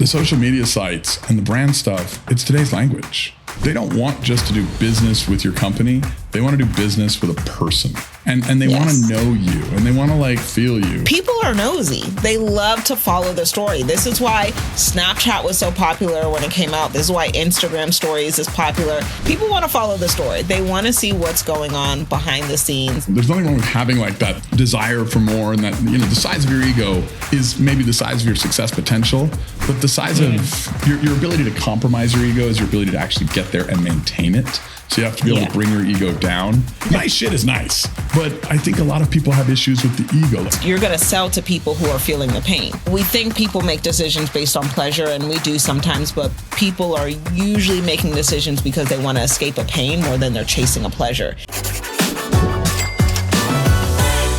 The social media sites and the brand stuff, it's today's language. They don't want just to do business with your company. They want to do business with a person. And they want to know you and they want to feel you. People are nosy. They love to follow the story. This is why Snapchat was so popular when it came out. This is why Instagram stories is popular. People want to follow the story. They want to see what's going on behind the scenes. There's nothing wrong with having that desire for more, and that, the size of your ego is maybe the size of your success potential, but the size of your ability to compromise your ego is your ability to actually get there and maintain it. So you have to be able to bring your ego down. Nice shit is nice, but I think a lot of people have issues with the ego. You're going to sell to people who are feeling the pain. We think people make decisions based on pleasure, and we do sometimes, but people are usually making decisions because they want to escape a pain more than they're chasing a pleasure.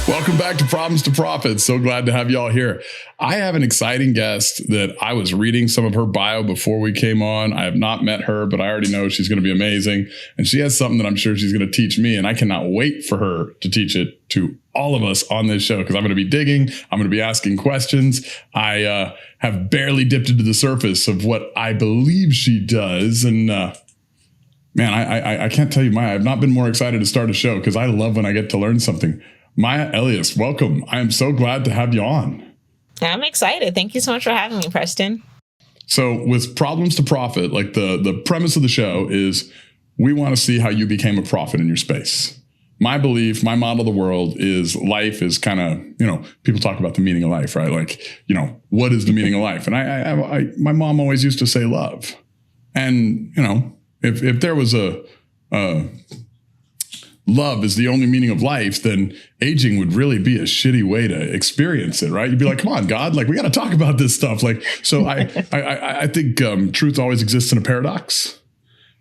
Welcome back to Problems to Profit. So glad to have y'all here. I have an exciting guest that I was reading some of her bio before we came on. I have not met her, but I already know she's going to be amazing. And she has something that I'm sure she's going to teach me. And I cannot wait for her to teach it to all of us on this show, because I'm going to be digging. I'm going to be asking questions. I have barely dipped into the surface of what I believe she does. And man, I can't tell you, Maya, I've not been more excited to start a show because I love when I get to learn something. Maya Elious, welcome. I am so glad to have you on. I'm excited. Thank you so much for having me, Preston. So with Problems to Profit, the premise of the show is we want to see how you became a prophet in your space. My belief, my model of the world is life is kind of, people talk about the meaning of life, right? What is the meaning of life? And I my mom always used to say love. And, if there was love is the only meaning of life, then aging would really be a shitty way to experience it, right? You'd be like, come on, God, we got to talk about this stuff. So I think truth always exists in a paradox.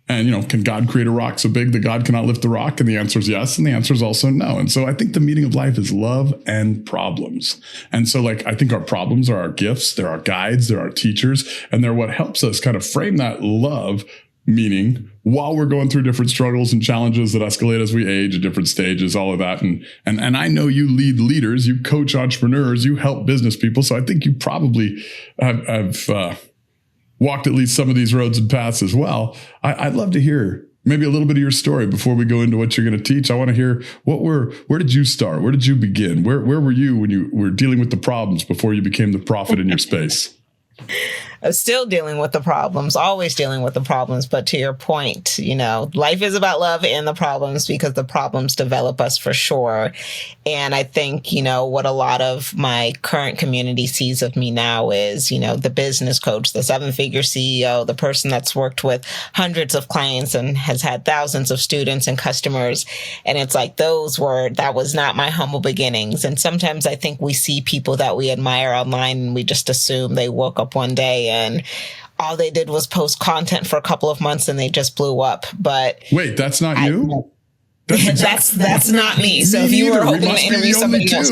And, can God create a rock so big that God cannot lift the rock? And the answer is yes. And the answer is also no. And so I think the meaning of life is love and problems. And so I think our problems are our gifts. They're our guides. They're our teachers. And they're what helps us kind of frame that love meaning while we're going through different struggles and challenges that escalate as we age at different stages, all of that. And I know you lead leaders, you coach entrepreneurs, you help business people. So I think you probably have walked at least some of these roads and paths as well. I'd love to hear maybe a little bit of your story before we go into what you're going to teach. I want to hear where did you start? Where did you begin? Where were you when you were dealing with the problems before you became the prophet in your space? I'm still dealing with the problems, always dealing with the problems. But to your point, life is about love and the problems, because the problems develop us for sure. And I think, what a lot of my current community sees of me now is, the business coach, the 7-figure CEO, the person that's worked with hundreds of clients and has had thousands of students and customers. And it's that was not my humble beginnings. And sometimes I think we see people that we admire online and we just assume they woke up one day and all they did was post content for a couple of months and they just blew up. But wait, that's not you? That's not me. So if you were hoping to interview somebody else,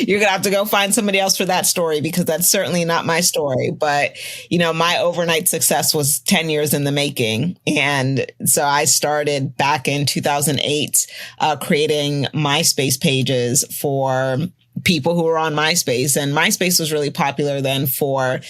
you're going to have to go find somebody else for that story, because that's certainly not my story. But, my overnight success was 10 years in the making. And so I started back in 2008, creating MySpace pages for people who were on MySpace. And MySpace was really popular then for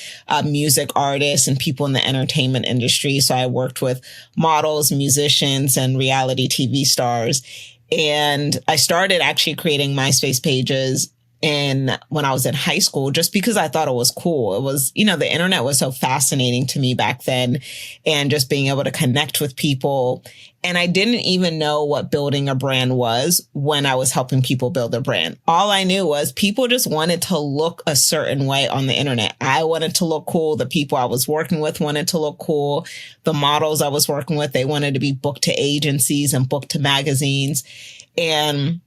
music artists and people in the entertainment industry. So I worked with models, musicians, and reality TV stars. And I started actually creating MySpace pages when I was in high school, just because I thought it was cool. It was, the internet was so fascinating to me back then, and just being able to connect with people. And I didn't even know what building a brand was when I was helping people build their brand. All I knew was people just wanted to look a certain way on the internet. I wanted to look cool. The people I was working with wanted to look cool. The models I was working with, they wanted to be booked to agencies and booked to magazines. And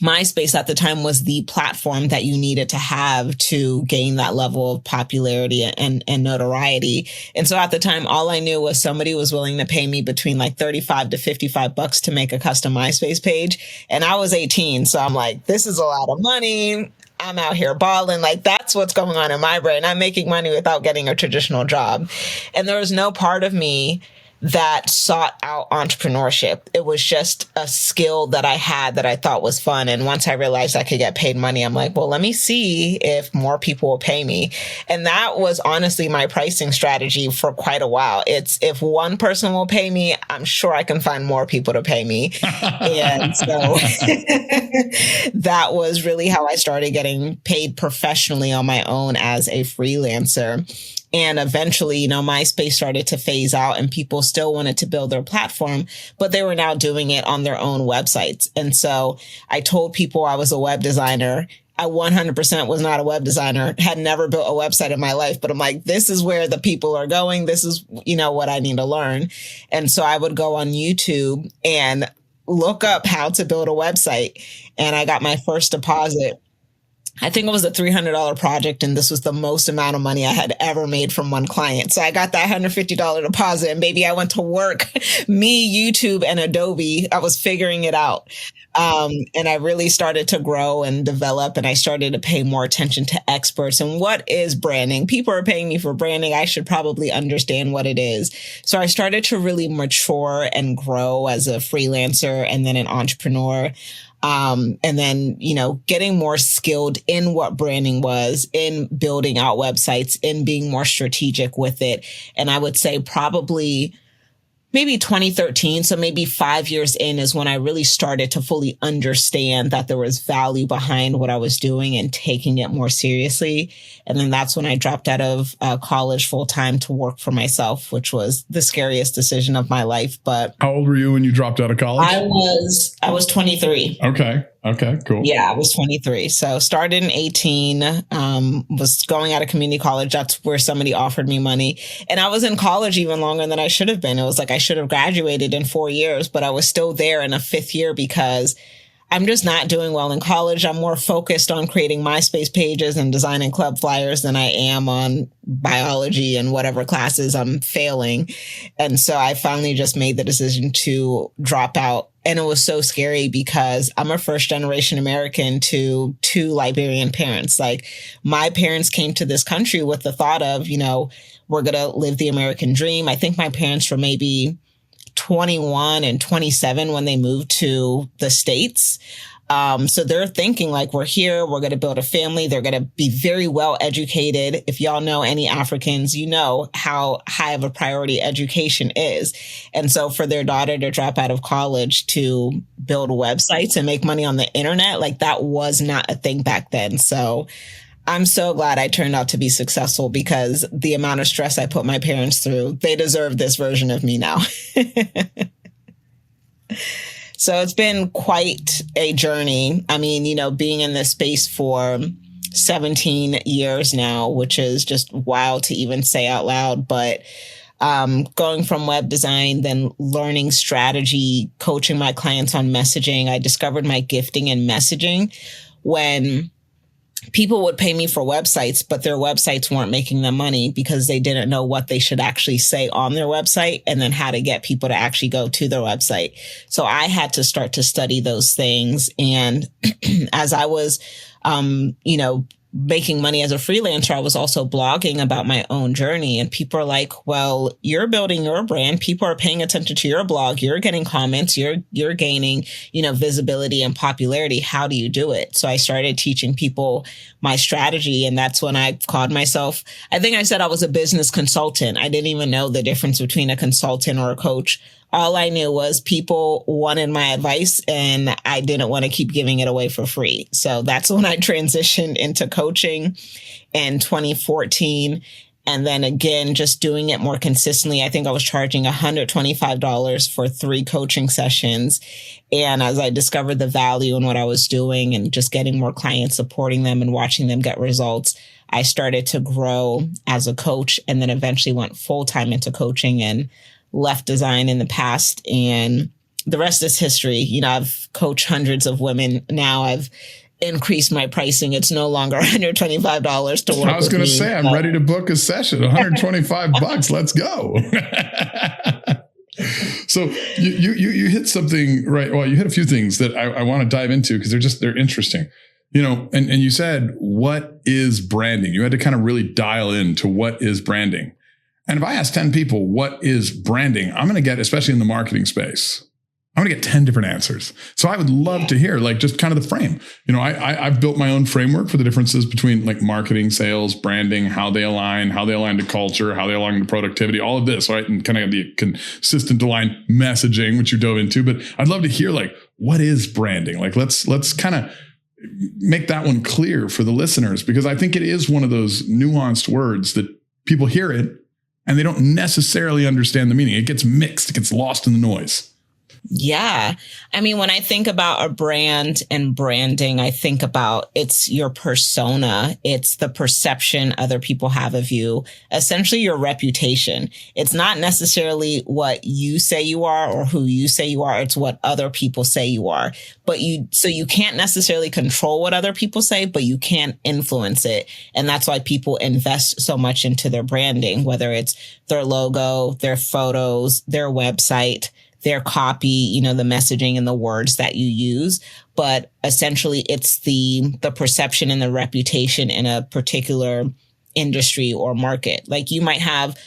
MySpace at the time was the platform that you needed to have to gain that level of popularity and notoriety. And so at the time, all I knew was somebody was willing to pay me between $35 to $55 to make a custom MySpace page. And I was 18. So I'm like, this is a lot of money. I'm out here balling. That's what's going on in my brain. I'm making money without getting a traditional job. And there was no part of me that sought out entrepreneurship. It was just a skill that I had that I thought was fun. And once I realized I could get paid money, I'm like, well, let me see if more people will pay me. And that was honestly my pricing strategy for quite a while. It's if one person will pay me, I'm sure I can find more people to pay me. And so that was really how I started getting paid professionally on my own as a freelancer. And eventually, MySpace started to phase out and people still wanted to build their platform, but they were now doing it on their own websites. And so I told people I was a web designer. I 100% was not a web designer, had never built a website in my life, but I'm like, this is where the people are going. This is, what I need to learn. And so I would go on YouTube and look up how to build a website. And I got my first deposit. I think it was a $300 project, and this was the most amount of money I had ever made from one client. So I got that $150 deposit, and baby, I went to work. Me, YouTube, and Adobe. I was figuring it out. And I really started to grow and develop, and I started to pay more attention to experts and what is branding. People are paying me for branding. I should probably understand what it is. So I started to really mature and grow as a freelancer and then an entrepreneur. And then, getting more skilled in what branding was, in building out websites, in being more strategic with it. And I would say probably maybe 2013. So maybe 5 years in is when I really started to fully understand that there was value behind what I was doing and taking it more seriously. And then that's when I dropped out of college full time to work for myself, which was the scariest decision of my life. But how old were you when you dropped out of college? I was 23. Okay, cool. Yeah, I was 23. So started in 18, was going out of community college. That's where somebody offered me money. And I was in college even longer than I should have been. It was like I should have graduated in 4 years, but I was still there in a fifth year because I'm just not doing well in college. I'm more focused on creating MySpace pages and designing club flyers than I am on biology and whatever classes I'm failing. And so I finally just made the decision to drop out. And it was so scary because I'm a first generation American to two Liberian parents. Like my parents came to this country with the thought of, we're going to live the American dream. I think my parents were maybe 21 and 27 when they moved to the States. So they're thinking like, we're here, we're going to build a family. They're going to be very well educated. If y'all know any Africans, you know how high of a priority education is. And so for their daughter to drop out of college to build websites and make money on the internet, like that was not a thing back then. So I'm so glad I turned out to be successful because the amount of stress I put my parents through, they deserve this version of me now. So it's been quite a journey. I mean, being in this space for 17 years now, which is just wild to even say out loud, but going from web design, then learning strategy, coaching my clients on messaging. I discovered my gifting in messaging when people would pay me for websites, but their websites weren't making them money because they didn't know what they should actually say on their website and then how to get people to actually go to their website. So I had to start to study those things. And as I was, making money as a freelancer, I was also blogging about my own journey. And people are like, well, you're building your brand. People are paying attention to your blog. You're getting comments. You're gaining, visibility and popularity. How do you do it? So I started teaching people my strategy. And that's when I called myself, I think I said I was a business consultant. I didn't even know the difference between a consultant or a coach. All I knew was people wanted my advice and I didn't want to keep giving it away for free. So that's when I transitioned into coaching in 2014. And then again, just doing it more consistently. I think I was charging $125 for 3 coaching sessions. And as I discovered the value in what I was doing and just getting more clients, supporting them and watching them get results, I started to grow as a coach and then eventually went full time into coaching and left design in the past, and the rest is history. I've coached hundreds of women. Now I've increased my pricing. It's no longer $125 to work. I was going to say, I'm ready to book a session. $125. Let's go. So you hit something, right? Well, you hit a few things that I want to dive into because they're interesting. And you said, what is branding? You had to kind of really dial into what is branding. And if I ask 10 people, what is branding? I'm going to get, especially in the marketing space, I'm going to get 10 different answers. So I would love to hear like just kind of the frame. I've built my own framework for the differences between like marketing, sales, branding, how they align to culture, how they align to productivity, all of this, right? And kind of the consistent aligned messaging, which you dove into. But I'd love to hear like, what is branding? Like, let's kind of make that one clear for the listeners, because I think it is one of those nuanced words that people hear it and they don't necessarily understand the meaning. It gets mixed, it gets lost in the noise. Yeah. I mean, when I think about a brand and branding, I think about it's your persona. It's the perception other people have of you, essentially your reputation. It's not necessarily what you say you are or who you say you are. It's what other people say you are. So you can't necessarily control what other people say, but you can influence it. And that's why people invest so much into their branding, whether it's their logo, their photos, their website, their copy, the messaging and the words that you use. But essentially it's the perception and the reputation in a particular industry or market. Like you might have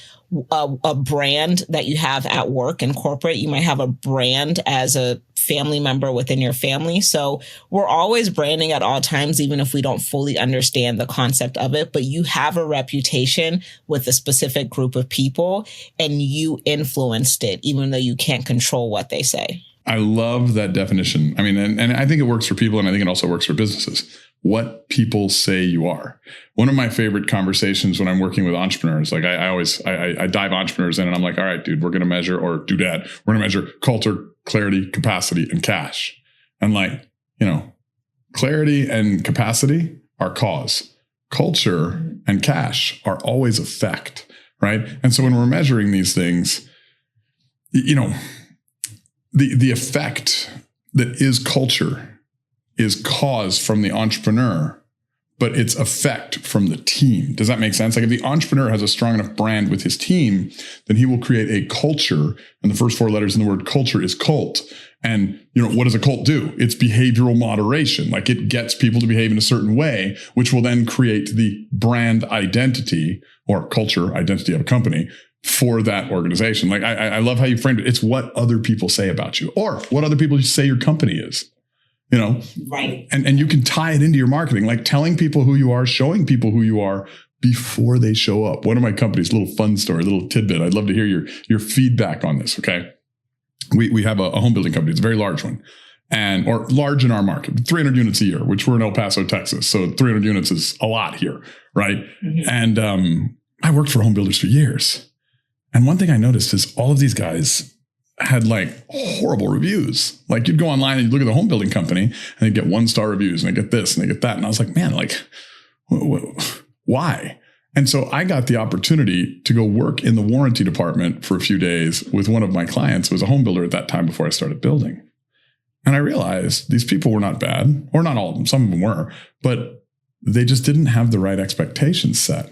a brand that you have at work and corporate. You might have a brand as a family member within your family. So we're always branding at all times, even if we don't fully understand the concept of it. But you have a reputation with a specific group of people and you influenced it, even though you can't control what they say. I love that definition. I mean, and I think it works for people, and I think it also works for businesses. What people say you are. One of my favorite conversations when I'm working with entrepreneurs, like I dive entrepreneurs in and I'm like, all right, dude, we're going to measure, or do that. We're going to measure culture, clarity, capacity, and cash. And like, clarity and capacity are cause. Culture and cash are always effect, right? And so when we're measuring these things, the effect that is culture is cause from the entrepreneur, but it's effect from the team. Does that make sense? Like if the entrepreneur has a strong enough brand with his team, then he will create a culture. And the first four letters in the word culture is cult. And what does a cult do? It's behavioral moderation. Like it gets people to behave in a certain way, which will then create the brand identity or culture identity of a company for that organization. Like I love how you framed it. It's what other people say about you or what other people say your company is. Right. And you can tie it into your marketing, like telling people who you are, showing people who you are before they show up. One of my companies, little fun story, little tidbit. I'd love to hear your feedback on this. Okay. We have a home building company. It's a very large one or large in our market, 300 units a year, which we're in El Paso, Texas. So 300 units is a lot here. Right. Mm-hmm. And I worked for home builders for years. And one thing I noticed is all of these guys had like horrible reviews. Like you'd go online and you'd look at the home building company and they'd get 1-star reviews and they get this and they get that. And I was like, man, like why? And so I got the opportunity to go work in the warranty department for a few days with one of my clients who was a home builder at that time before I started building. And I realized these people were not bad, or not all of them. Some of them were, but they just didn't have the right expectations set.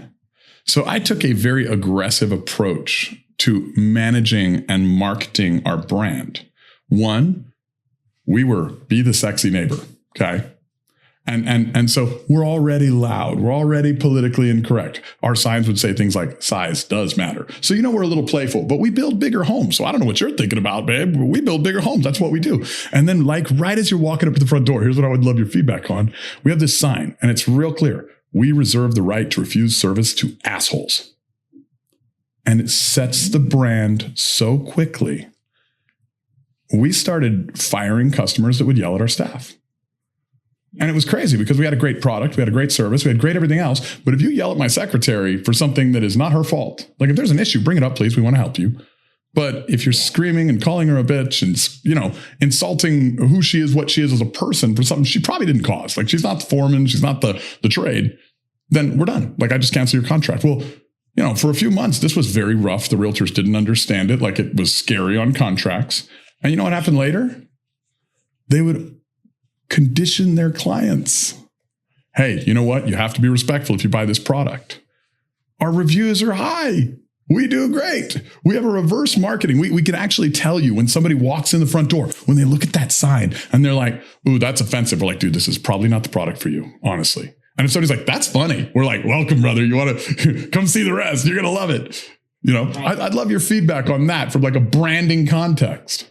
So I took a very aggressive approach to managing and marketing our brand. One, we were be the sexy neighbor. Okay. And so we're already loud. We're already politically incorrect. Our signs would say things like size does matter. So, we're a little playful, but we build bigger homes. So I don't know what you're thinking about, babe. We build bigger homes. That's what we do. And then like right as you're walking up to the front door, here's what I would love your feedback on. We have this sign and it's real clear. We reserve the right to refuse service to assholes. And it sets the brand so quickly. We started firing customers that would yell at our staff. And it was crazy because we had a great product, we had a great service, we had great everything else. But if you yell at my secretary for something that is not her fault, like if there's an issue, bring it up, please. We want to help you. But if you're screaming and calling her a bitch and, insulting who she is, what she is as a person for something she probably didn't cause, like she's not the foreman, she's not the trade, then we're done. Like I just cancel your contract. Well, for a few months, this was very rough. The realtors didn't understand it. Like it was scary on contracts. And you know what happened later? They would condition their clients. Hey, you know what? You have to be respectful if you buy this product. Our reviews are high. We do great. We have a reverse marketing. We can actually tell you when somebody walks in the front door, when they look at that sign and they're like, ooh, that's offensive. We're like, dude, this is probably not the product for you, honestly. And if somebody's like, that's funny, we're like, welcome, brother. You want to come see the rest? You're going to love it. I'd love your feedback on that from like a branding context.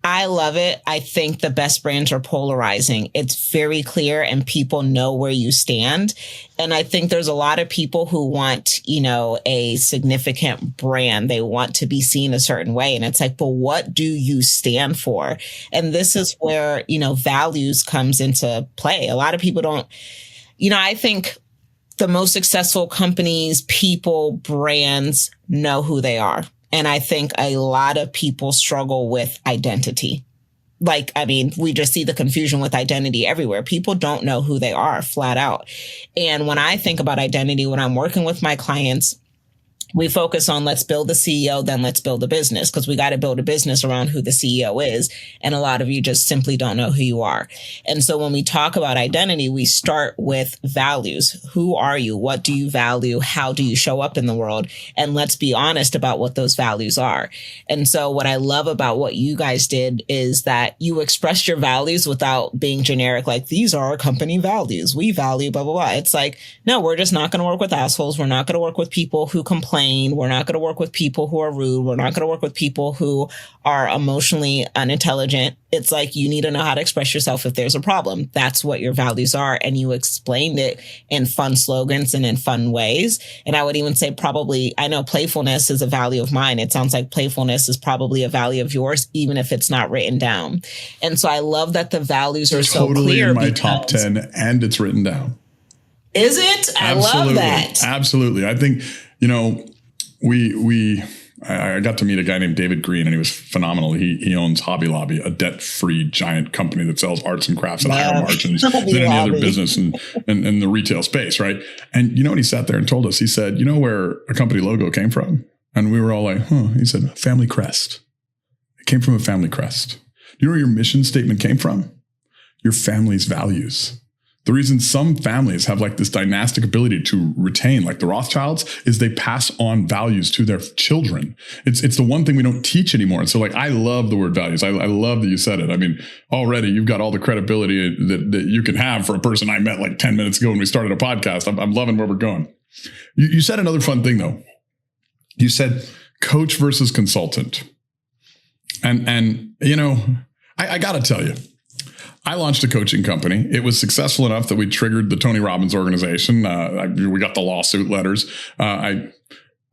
I love it. I think the best brands are polarizing. It's very clear and people know where you stand. And I think there's a lot of people who want, a significant brand. They want to be seen a certain way. And it's like, but what do you stand for? And this is where, values comes into play. A lot of people don't, I think the most successful companies, people, brands know who they are. And I think a lot of people struggle with identity. We just see the confusion with identity everywhere. People don't know who they are flat out. And when I think about identity, when I'm working with my clients, we focus on let's build the CEO, then let's build a business, because we got to build a business around who the CEO is. And a lot of you just simply don't know who you are. And so when we talk about identity, we start with values. Who are you? What do you value? How do you show up in the world? And let's be honest about what those values are. And so what I love about what you guys did is that you expressed your values without being generic, like these are our company values. We value blah, blah, blah. It's like, no, we're just not going to work with assholes. We're not going to work with people who complain. We're not going to work with people who are rude. We're not going to work with people who are emotionally unintelligent. It's like you need to know how to express yourself if there's a problem. That's what your values are. And you explained it in fun slogans and in fun ways. And I would even say I know playfulness is a value of mine. It sounds like playfulness is probably a value of yours, even if it's not written down. And so I love that the values are so clear. Totally in my top 10 and it's written down. Is it? I love that. Absolutely. I think, I got to meet a guy named David Green, and he was phenomenal. He owns Hobby Lobby, a debt-free giant company that sells arts and crafts at higher margins than any other business in the retail space, right? And you know what he sat there and told us? He said, you know where a company logo came from? And we were all like, huh. He said, family crest. It came from a family crest. You know where your mission statement came from? Your family's values. The reason some families have like this dynastic ability to retain, like the Rothschilds, is they pass on values to their children. It's the one thing we don't teach anymore. And so like, I love the word values. I love that you said it. I mean, already you've got all the credibility that you can have for a person I met like 10 minutes ago when we started a podcast. I'm loving where we're going. You said another fun thing though. You said coach versus consultant. And I got to tell you, I launched a coaching company. It was successful enough that we triggered the Tony Robbins organization. We got the lawsuit letters. I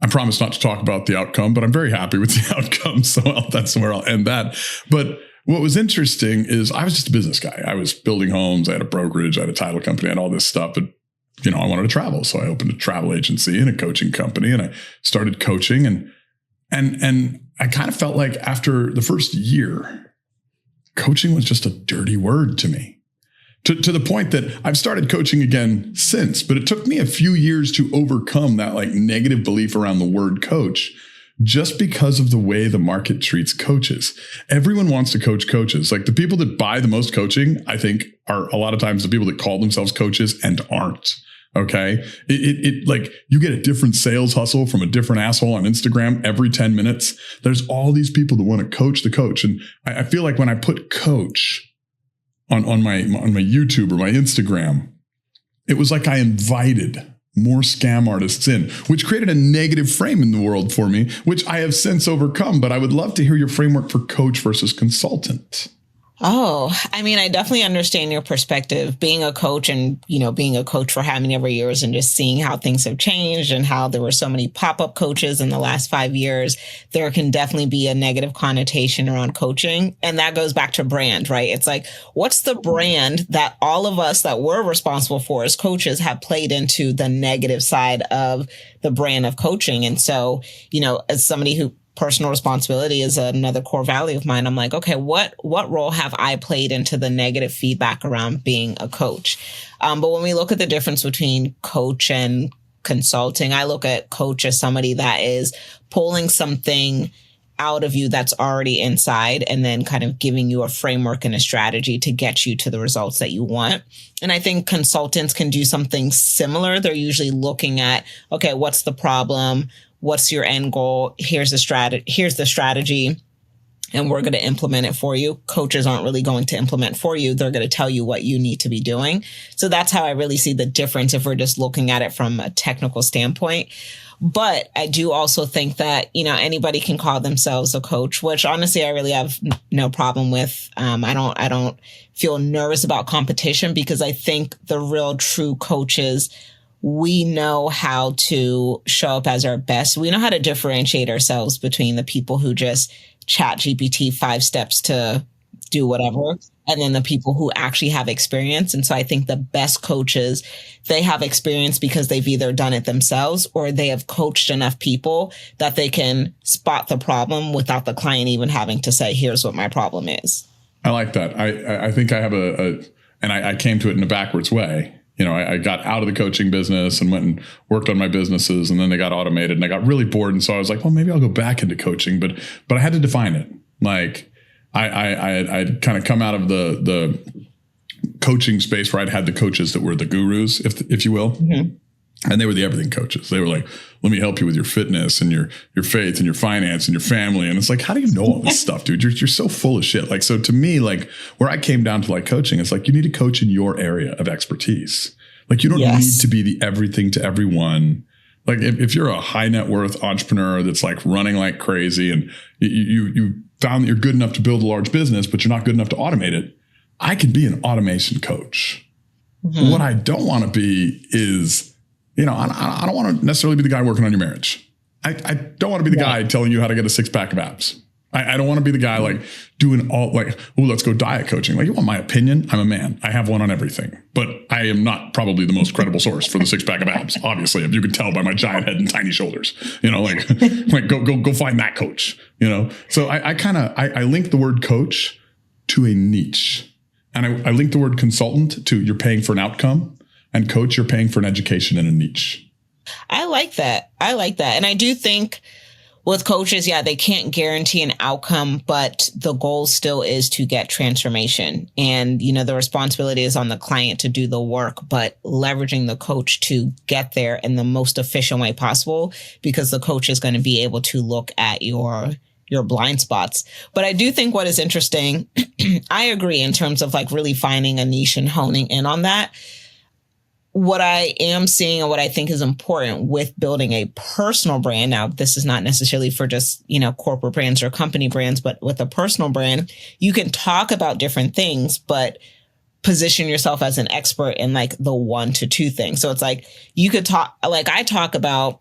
promise not to talk about the outcome, but I'm very happy with the outcome. So that's where I'll end that. But what was interesting is I was just a business guy. I was building homes. I had a brokerage. I had a title company. I had all this stuff. But, I wanted to travel. So I opened a travel agency and a coaching company, and I started coaching. And I kind of felt like after the first year, coaching was just a dirty word to me, to the point that I've started coaching again since, but it took me a few years to overcome that like negative belief around the word coach, just because of the way the market treats coaches. Everyone wants to coach coaches. Like the people that buy the most coaching, I think, are a lot of times the people that call themselves coaches and aren't. Okay. It like you get a different sales hustle from a different asshole on Instagram every 10 minutes. There's all these people that want to coach the coach. And I feel like when I put coach on my YouTube or my Instagram, it was like I invited more scam artists in, which created a negative frame in the world for me, which I have since overcome. But I would love to hear your framework for coach versus consultant. Oh, I mean, I definitely understand your perspective. Being a coach and, being a coach for how many ever years and just seeing how things have changed and how there were so many pop-up coaches in the last 5 years, there can definitely be a negative connotation around coaching. And that goes back to brand, right? It's like, what's the brand that all of us that we're responsible for as coaches have played into the negative side of the brand of coaching? And so, as somebody who personal responsibility is another core value of mine. I'm like, okay, what role have I played into the negative feedback around being a coach? But when we look at the difference between coach and consulting, I look at coach as somebody that is pulling something out of you that's already inside and then kind of giving you a framework and a strategy to get you to the results that you want. And I think consultants can do something similar. They're usually looking at, okay, what's the problem? What's your end goal? Here's the strategy. and we're going to implement it for you. Coaches aren't really going to implement for you. They're going to tell you what you need to be doing. So that's how I really see the difference if we're just looking at it from a technical standpoint. But I do also think that, anybody can call themselves a coach, which honestly, I really have no problem with. I don't feel nervous about competition, because I think the real true coaches, we know how to show up as our best. We know how to differentiate ourselves between the people who just chat GPT 5 steps to do whatever, and then the people who actually have experience. And so I think the best coaches, they have experience because they've either done it themselves or they have coached enough people that they can spot the problem without the client even having to say, here's what my problem is. I like that. I think I have and I came to it in a backwards way. I got out of the coaching business and went and worked on my businesses, and then they got automated and I got really bored. And so I was like, well, maybe I'll go back into coaching, but I had to define it. Like I'd kind of come out of the coaching space where I'd had the coaches that were the gurus, if you will. Mm-hmm. And they were the everything coaches. They were like, let me help you with your fitness and your faith and your finance and your family. And it's like, how do you know all this stuff, dude? You're so full of shit. Like, so to me, like where I came down to like coaching, it's like, you need to coach in your area of expertise. Like you don't need to be the everything to everyone. Like if you're a high net worth entrepreneur that's like running like crazy and you found that you're good enough to build a large business, but you're not good enough to automate it, I can be an automation coach. Mm-hmm. What I don't want to be is, I don't want to necessarily be the guy working on your marriage. I don't want to be the guy telling you how to get a 6-pack of abs. I don't want to be the guy like doing all like, oh, let's go diet coaching. Like, you want my opinion? I'm a man. I have one on everything, but I am not probably the most credible source for the 6-pack of abs. Obviously, if you can tell by my giant head and tiny shoulders, like go find that coach, So I link the word coach to a niche, and I link the word consultant to you're paying for an outcome. And coach, you're paying for an education in a niche. I like that. And I do think with coaches, they can't guarantee an outcome, but the goal still is to get transformation. And, the responsibility is on the client to do the work, but leveraging the coach to get there in the most efficient way possible, because the coach is going to be able to look at your blind spots. But I do think what is interesting, I agree in terms of like really finding a niche and honing in on that. What I am seeing and what I think is important with building a personal brand. Now, this is not necessarily for just, corporate brands or company brands, but with a personal brand, you can talk about different things, but position yourself as an expert in like the 1 to 2 things. So it's like you could talk, like I talk about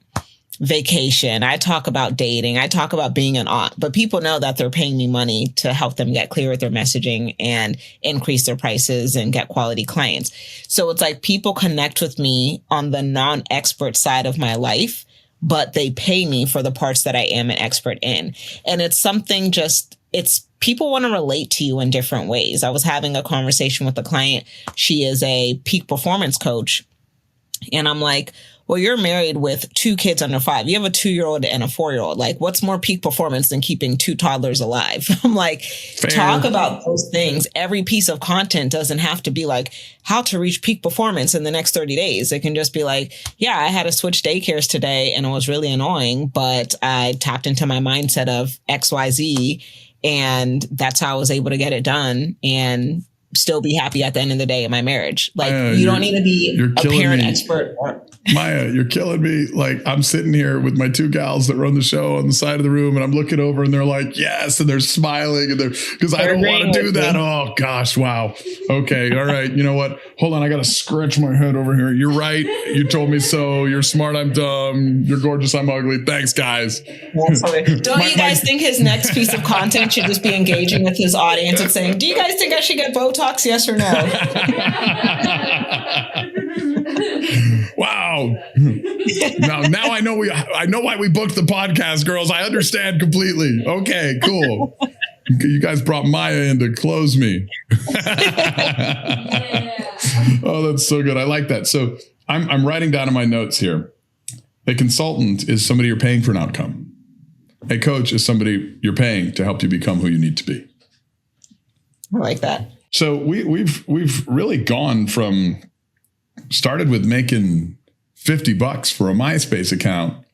vacation, I talk about dating, I talk about being an aunt, but people know that they're paying me money to help them get clear with their messaging and increase their prices and get quality clients. So it's like people connect with me on the non-expert side of my life, but they pay me for the parts that I am an expert in. And it's something people want to relate to you in different ways. I was having a conversation with a client. She is a peak performance coach. And I'm like, well, you're married with 2 kids under 5. You have a 2-year-old and a 4-year-old. Like, what's more peak performance than keeping 2 toddlers alive? I'm like, fair. Talk about those things. Every piece of content doesn't have to be like how to reach peak performance in the next 30 days. It can just be like, yeah, I had to switch daycares today and it was really annoying, but I tapped into my mindset of XYZ and that's how I was able to get it done and still be happy at the end of the day in my marriage. Like, you don't need to be a parent expert. Maya, you're killing me. Like, I'm sitting here with my 2 gals that run the show on the side of the room, and I'm looking over and they're like, yes. And they're smiling and because I don't want to do that. Oh gosh. Wow. Okay. All right. You know what? Hold on. I got to scratch my head over here. You're right. You told me so. You're smart. I'm dumb. You're gorgeous. I'm ugly. Thanks, guys. Don't you guys think his next piece of content should just be engaging with his audience and saying, do you guys think I should get Botox? Yes or no? Wow. Now I know why we booked the podcast, girls. I understand completely. Okay, cool. You guys brought Maya in to close me. Oh, that's so good. I like that. So I'm writing down in my notes here. A consultant is somebody you're paying for an outcome. A coach is somebody you're paying to help you become who you need to be. I like that. So we've really gone from started with making $50 for a MySpace account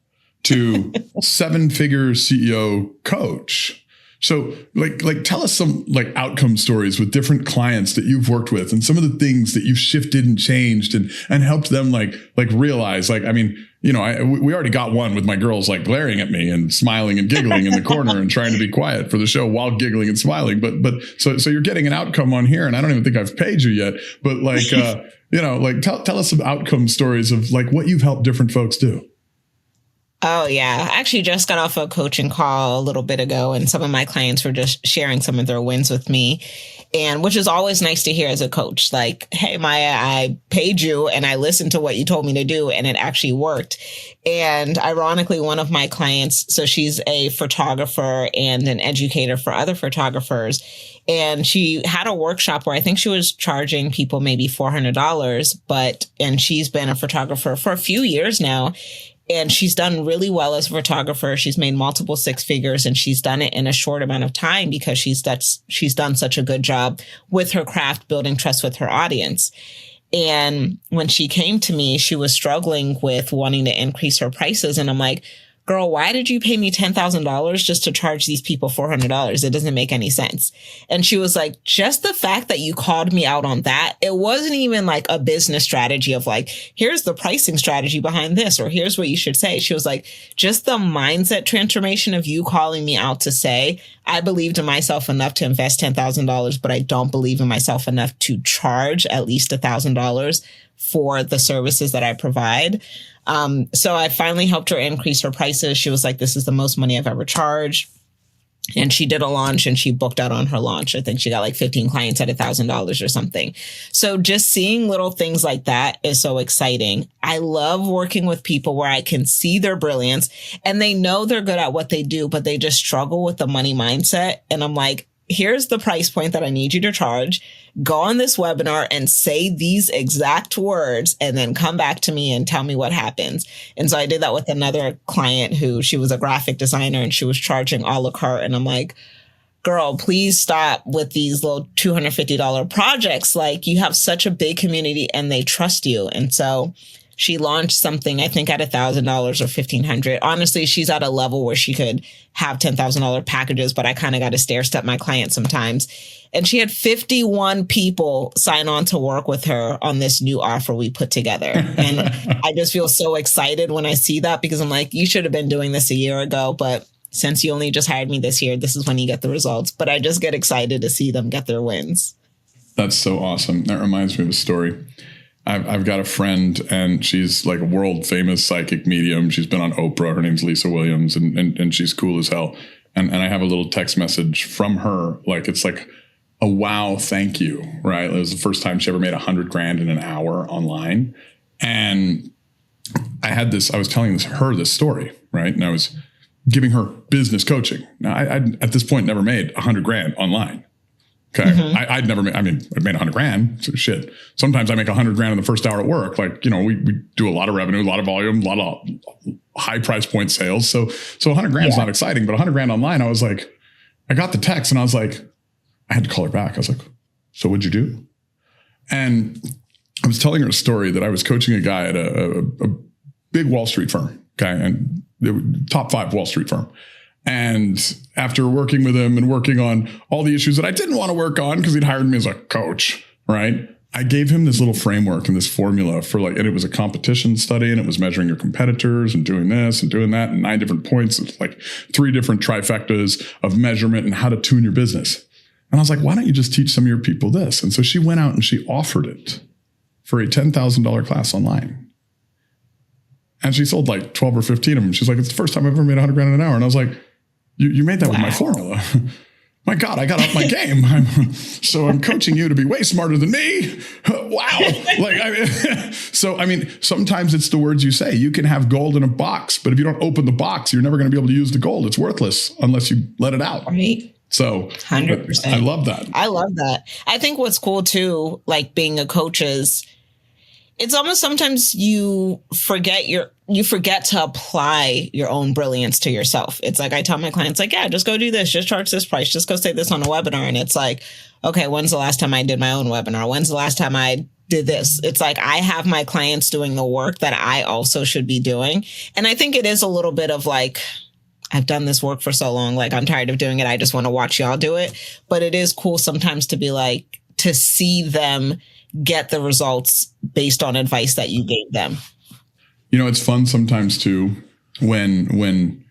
to 7-figure CEO coach. So like tell us some like outcome stories with different clients that you've worked with and some of the things that you've shifted and changed and helped them like realize, like, I mean, you know, we already got one with my girls like glaring at me and smiling and giggling in the corner and trying to be quiet for the show while giggling and smiling. But so you're getting an outcome on here, and I don't even think I've paid you yet. But like, you know, like tell us some outcome stories of like what you've helped different folks do. Oh, yeah. I actually just got off a coaching call a little bit ago, and some of my clients were just sharing some of their wins with me. And which is always nice to hear as a coach, like, hey, Maya, I paid you and I listened to what you told me to do, and it actually worked. And ironically, one of my clients, so she's a photographer and an educator for other photographers. And she had a workshop where I think she was charging people maybe $400, and she's been a photographer for a few years now. And she's done really well as a photographer. She's made multiple six figures, and she's done it in a short amount of time because she's done such a good job with her craft, building trust with her audience. And when she came to me, she was struggling with wanting to increase her prices. And I'm like, girl, why did you pay me $10,000 just to charge these people $400? It doesn't make any sense. And she was like, just the fact that you called me out on that, it wasn't even like a business strategy of like, here's the pricing strategy behind this, or here's what you should say. She was like, just the mindset transformation of you calling me out to say, I believed in myself enough to invest $10,000, but I don't believe in myself enough to charge at least $1,000 for the services that I provide. So I finally helped her increase her prices. She was like, this is the most money I've ever charged. And she did a launch and she booked out on her launch. I think she got like 15 clients at $1,000 or something. So just seeing little things like that is so exciting. I love working with people where I can see their brilliance and they know they're good at what they do, but they just struggle with the money mindset. And I'm like, here's the price point that I need you to charge. Go on this webinar and say these exact words and then come back to me and tell me what happens. And so I did that with another client who she was a graphic designer and she was charging a la carte. And I'm like, girl, please stop with these little $250 projects. Like, you have such a big community and they trust you. And so she launched something, I think, at $1,000 or $1,500. Honestly, she's at a level where she could have $10,000 packages, but I kind of got to stair step my clients sometimes. And she had 51 people sign on to work with her on this new offer we put together. And I just feel so excited when I see that, because I'm like, you should have been doing this a year ago, but since you only just hired me this year, this is when you get the results. But I just get excited to see them get their wins. That's so awesome. That reminds me of a story. I've got a friend, and she's like a world famous psychic medium. She's been on Oprah. Her name's Lisa Williams, and she's cool as hell. And I have a little text message from her. Like, it's like a wow, thank you, right? It was the first time she ever made $100,000 in an hour online. And I was telling her this story, right? And I was giving her business coaching. Now, I'd at this point never made $100,000 online. Okay. Mm-hmm. I'd never made, I'd made $100,000. So shit. Sometimes I make $100,000 in the first hour at work. Like, you know, we do a lot of revenue, a lot of volume, a lot of high price point sales. So $100,000 is not exciting, but $100,000 online, I was like, I got the text and I was like, I had to call her back. I was like, so what'd you do? And I was telling her a story that I was coaching a guy at a big Wall Street firm. Okay. And top 5 Wall Street firm. And after working with him and working on all the issues that I didn't want to work on because he'd hired me as a coach, right? I gave him this little framework and this formula for like, and it was a competition study, and it was measuring your competitors and doing this and doing that, and 9 different points. It's like 3 different trifectas of measurement and how to tune your business. And I was like, why don't you just teach some of your people this? And so she went out and she offered it for a $10,000 class online. And she sold like 12 or 15 of them. She's like, it's the first time I've ever made $100,000 an hour. And I was like, you made that with my formula. My God, I got off my game. I'm coaching you to be way smarter than me. Wow. Sometimes it's the words you say. You can have gold in a box, but if you don't open the box, you're never going to be able to use the gold. It's worthless unless you let it out. Right. So 100%. I love that. I love that. I think what's cool too, like being a coach, is it's almost sometimes you forget to apply your own brilliance to yourself. It's like I tell my clients, like, yeah, just go do this, just charge this price, just go say this on a webinar. And it's like, okay, when's the last time I did my own webinar? When's the last time I did this? It's like I have my clients doing the work that I also should be doing. And I think it is a little bit of like, I've done this work for so long. Like, I'm tired of doing it. I just want to watch y'all do it. But it is cool sometimes to be like, to see them get the results based on advice that you gave them. You know, it's fun sometimes too, when,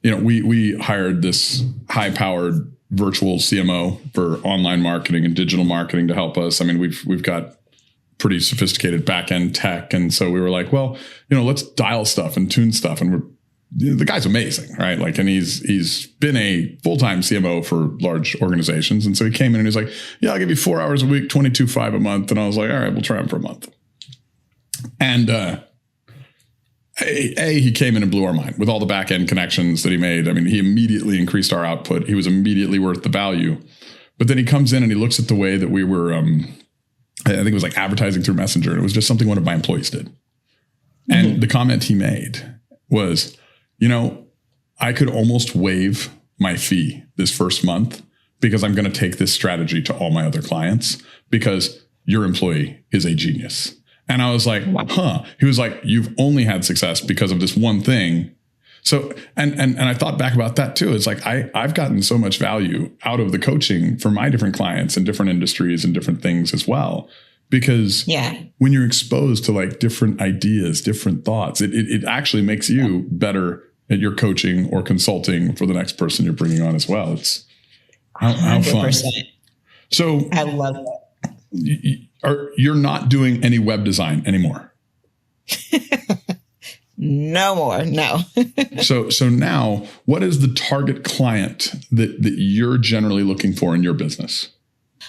you know, we hired this high powered virtual CMO for online marketing and digital marketing to help us. I mean, we've got pretty sophisticated back end tech. And so we were like, well, you know, let's dial stuff and tune stuff. And the guy's amazing, right? Like, and he's been a full-time CMO for large organizations. And so he came in and he's like, yeah, I'll give you 4 hours a week, 22.5 a month. And I was like, all right, we'll try him for a month. And, he came in and blew our mind with all the back end connections that he made. I mean, he immediately increased our output. He was immediately worth the value. But then he comes in and he looks at the way that we were, I think it was like advertising through Messenger. And it was just something one of my employees did. And the comment he made was, you know, I could almost waive my fee this first month because I'm going to take this strategy to all my other clients because your employee is a genius. And I was like, huh. He was like, you've only had success because of this one thing. So, and I thought back about that too. It's like, I've gotten so much value out of the coaching for my different clients in different industries and different things as well. Because when you're exposed to like different ideas, different thoughts, it actually makes you better at your coaching or consulting for the next person you're bringing on as well. It's how fun. So I love it. You're not doing any web design anymore? No more. No. So now, what is the target client that you're generally looking for in your business?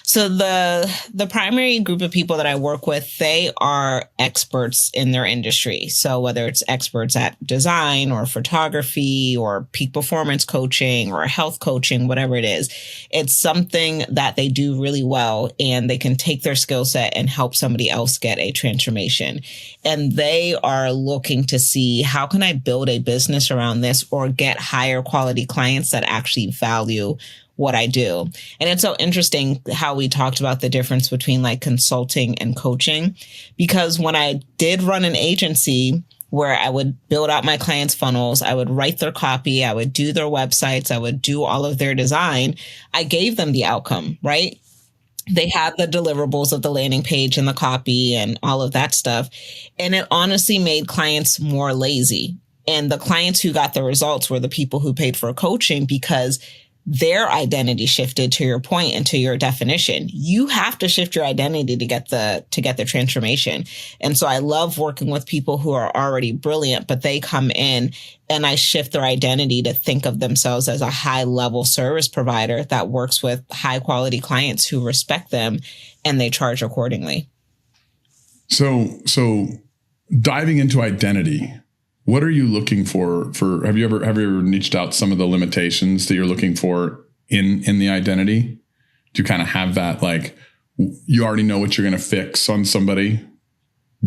So the primary group of people that I work with, they are experts in their industry. So whether it's experts at design or photography or peak performance coaching or health coaching, whatever it is, it's something that they do really well and they can take their skill set and help somebody else get a transformation. And they are looking to see, how can I build a business around this or get higher quality clients that actually value what I do. And it's so interesting how we talked about the difference between like consulting and coaching, because when I did run an agency where I would build out my clients' funnels, I would write their copy, I would do their websites, I would do all of their design, I gave them the outcome, right? They had the deliverables of the landing page and the copy and all of that stuff. And it honestly made clients more lazy. And the clients who got the results were the people who paid for coaching, because their identity shifted, to your point and to your definition. You have to shift your identity to get the transformation. And so I love working with people who are already brilliant, but they come in and I shift their identity to think of themselves as a high level service provider that works with high quality clients who respect them and they charge accordingly. So diving into identity, what are you looking for? Have you ever niched out some of the limitations that you're looking for in the identity? Do you kind of have that, like, you already know what you're going to fix on somebody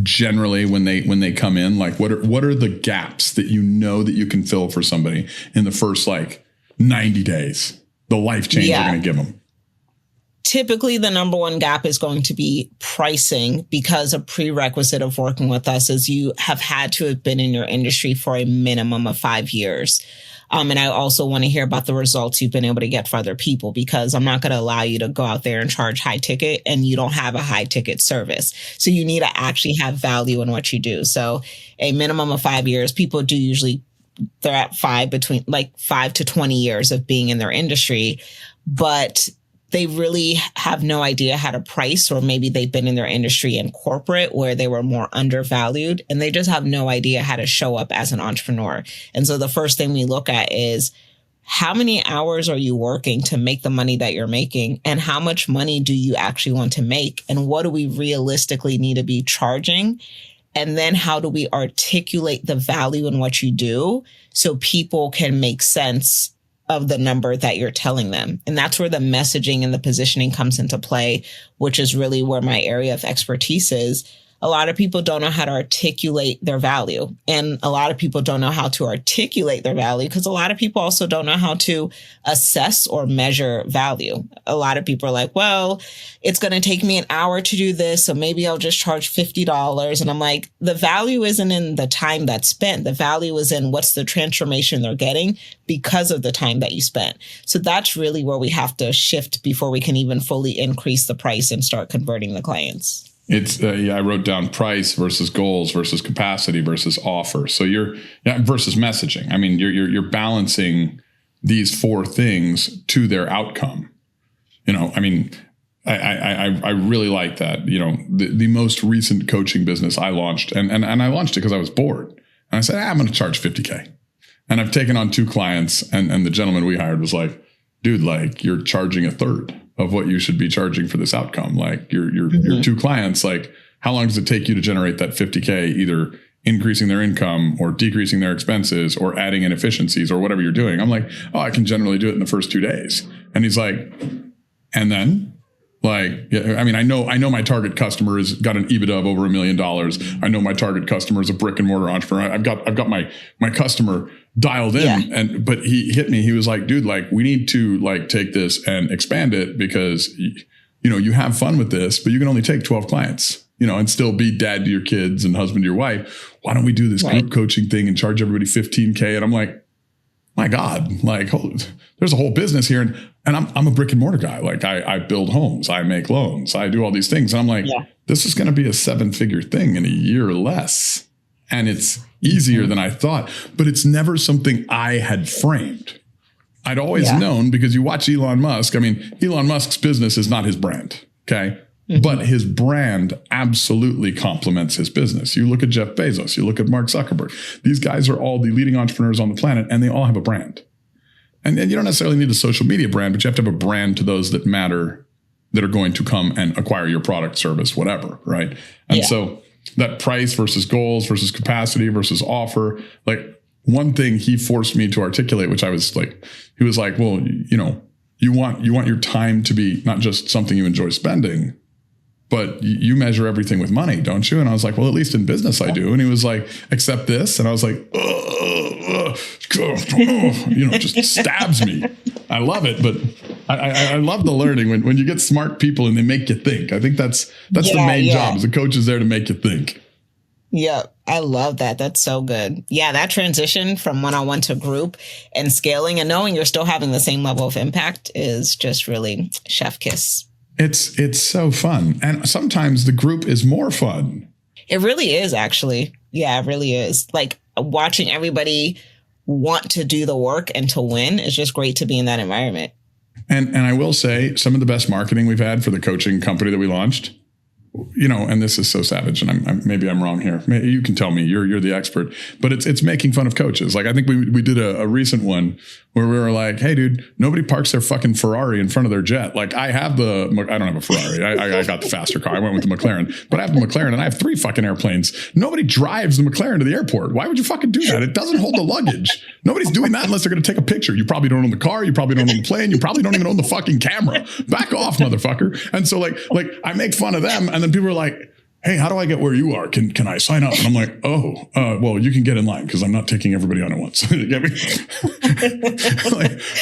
generally when they come in? Like, what are the gaps that you know that you can fill for somebody in the first like 90 days? The life change you're going to give them. Typically, the number one gap is going to be pricing, because a prerequisite of working with us is you have had to have been in your industry for a minimum of 5 years. And I also want to hear about the results you've been able to get for other people, because I'm not going to allow you to go out there and charge high ticket and you don't have a high ticket service. So you need to actually have value in what you do. So a minimum of 5 years, people do usually, they're at between 5 to 20 years of being in their industry, but they really have no idea how to price, or maybe they've been in their industry in corporate where they were more undervalued and they just have no idea how to show up as an entrepreneur. And so the first thing we look at is, how many hours are you working to make the money that you're making? And how much money do you actually want to make? And what do we realistically need to be charging? And then how do we articulate the value in what you do so people can make sense of the number that you're telling them? And that's where the messaging and the positioning comes into play, which is really where my area of expertise is. a lot of people don't know how to articulate their value. And a lot of people don't know how to articulate their value because a lot of people also don't know how to assess or measure value. A lot of people are like, well, it's going to take me an hour to do this, so maybe I'll just charge $50. And I'm like, the value isn't in the time that's spent. The value is in what's the transformation they're getting because of the time that you spent. So that's really where we have to shift before we can even fully increase the price and start converting the clients. It's I wrote down price versus goals versus capacity versus offer. So versus messaging. I mean, you're balancing these four things to their outcome. I mean, I really like that. The most recent coaching business I launched, and I launched it because I was bored, and I said, I'm going to charge $50K, and I've taken on 2 clients, and the gentleman we hired was like, dude, like you're charging a third of what you should be charging for this outcome. Like your 2 clients, like how long does it take you to generate that $50K, either increasing their income or decreasing their expenses or adding in efficiencies or whatever you're doing? I'm like, oh, I can generally do it in the first 2 days. And he's like, and then I mean, I know my target customer has got an EBITDA of over $1 million. I know my target customer is a brick and mortar entrepreneur. I've got my customer dialed in, but he hit me. He was like, dude, like we need to like take this and expand it because, you have fun with this, but you can only take 12 clients, and still be dad to your kids and husband to your wife. Why don't we do this group coaching thing and charge everybody $15K? And I'm like, my God, like there's a whole business here. And I'm a brick and mortar guy. Like I build homes, I make loans, I do all these things. And I'm like, this is going to be a 7-figure thing in a year or less. And it's easier than I thought, but it's never something I had framed. I'd always known, because you watch Elon Musk. I mean, Elon Musk's business is not his brand. Okay. But his brand absolutely complements his business. You look at Jeff Bezos, you look at Mark Zuckerberg. These guys are all the leading entrepreneurs on the planet, and they all have a brand. And you don't necessarily need a social media brand, but you have to have a brand to those that matter, that are going to come and acquire your product, service, whatever, right? And so that price versus goals versus capacity versus offer, like one thing he forced me to articulate, which I was like, he was like, well, you want your time to be not just something you enjoy spending, but you measure everything with money, don't you? And I was like, well, at least in business I do. And he was like, except this. And I was like, just stabs me. I love it. But I love the learning when you get smart people and they make you think. I think that's the main job, as a coach is there to make you think. Yeah, I love that. That's so good. Yeah, that transition from one-on-one to group and scaling and knowing you're still having the same level of impact is just really chef kiss. It's so fun. And sometimes the group is more fun. It really is, actually. Yeah, it really is. Like watching everybody want to do the work and to win is just great to be in that environment. And I will say some of the best marketing we've had for the coaching company that we launched, and this is so savage, and maybe I'm wrong here. Maybe you can tell me, you're the expert, but it's making fun of coaches. Like I think we did a recent one where we were like, hey dude, nobody parks their fucking Ferrari in front of their jet. Like I don't have a Ferrari. I got the faster car. I went with the McLaren, but I have the McLaren and I have 3 fucking airplanes. Nobody drives the McLaren to the airport. Why would you fucking do that? It doesn't hold the luggage. Nobody's doing that unless they're going to take a picture. You probably don't own the car. You probably don't own the plane. You probably don't even own the fucking camera. Back off, motherfucker. And so like I make fun of them, and then people are like, hey, how do I get where you are? Can I sign up? And I'm like, well, you can get in line because I'm not taking everybody on at once. You get me?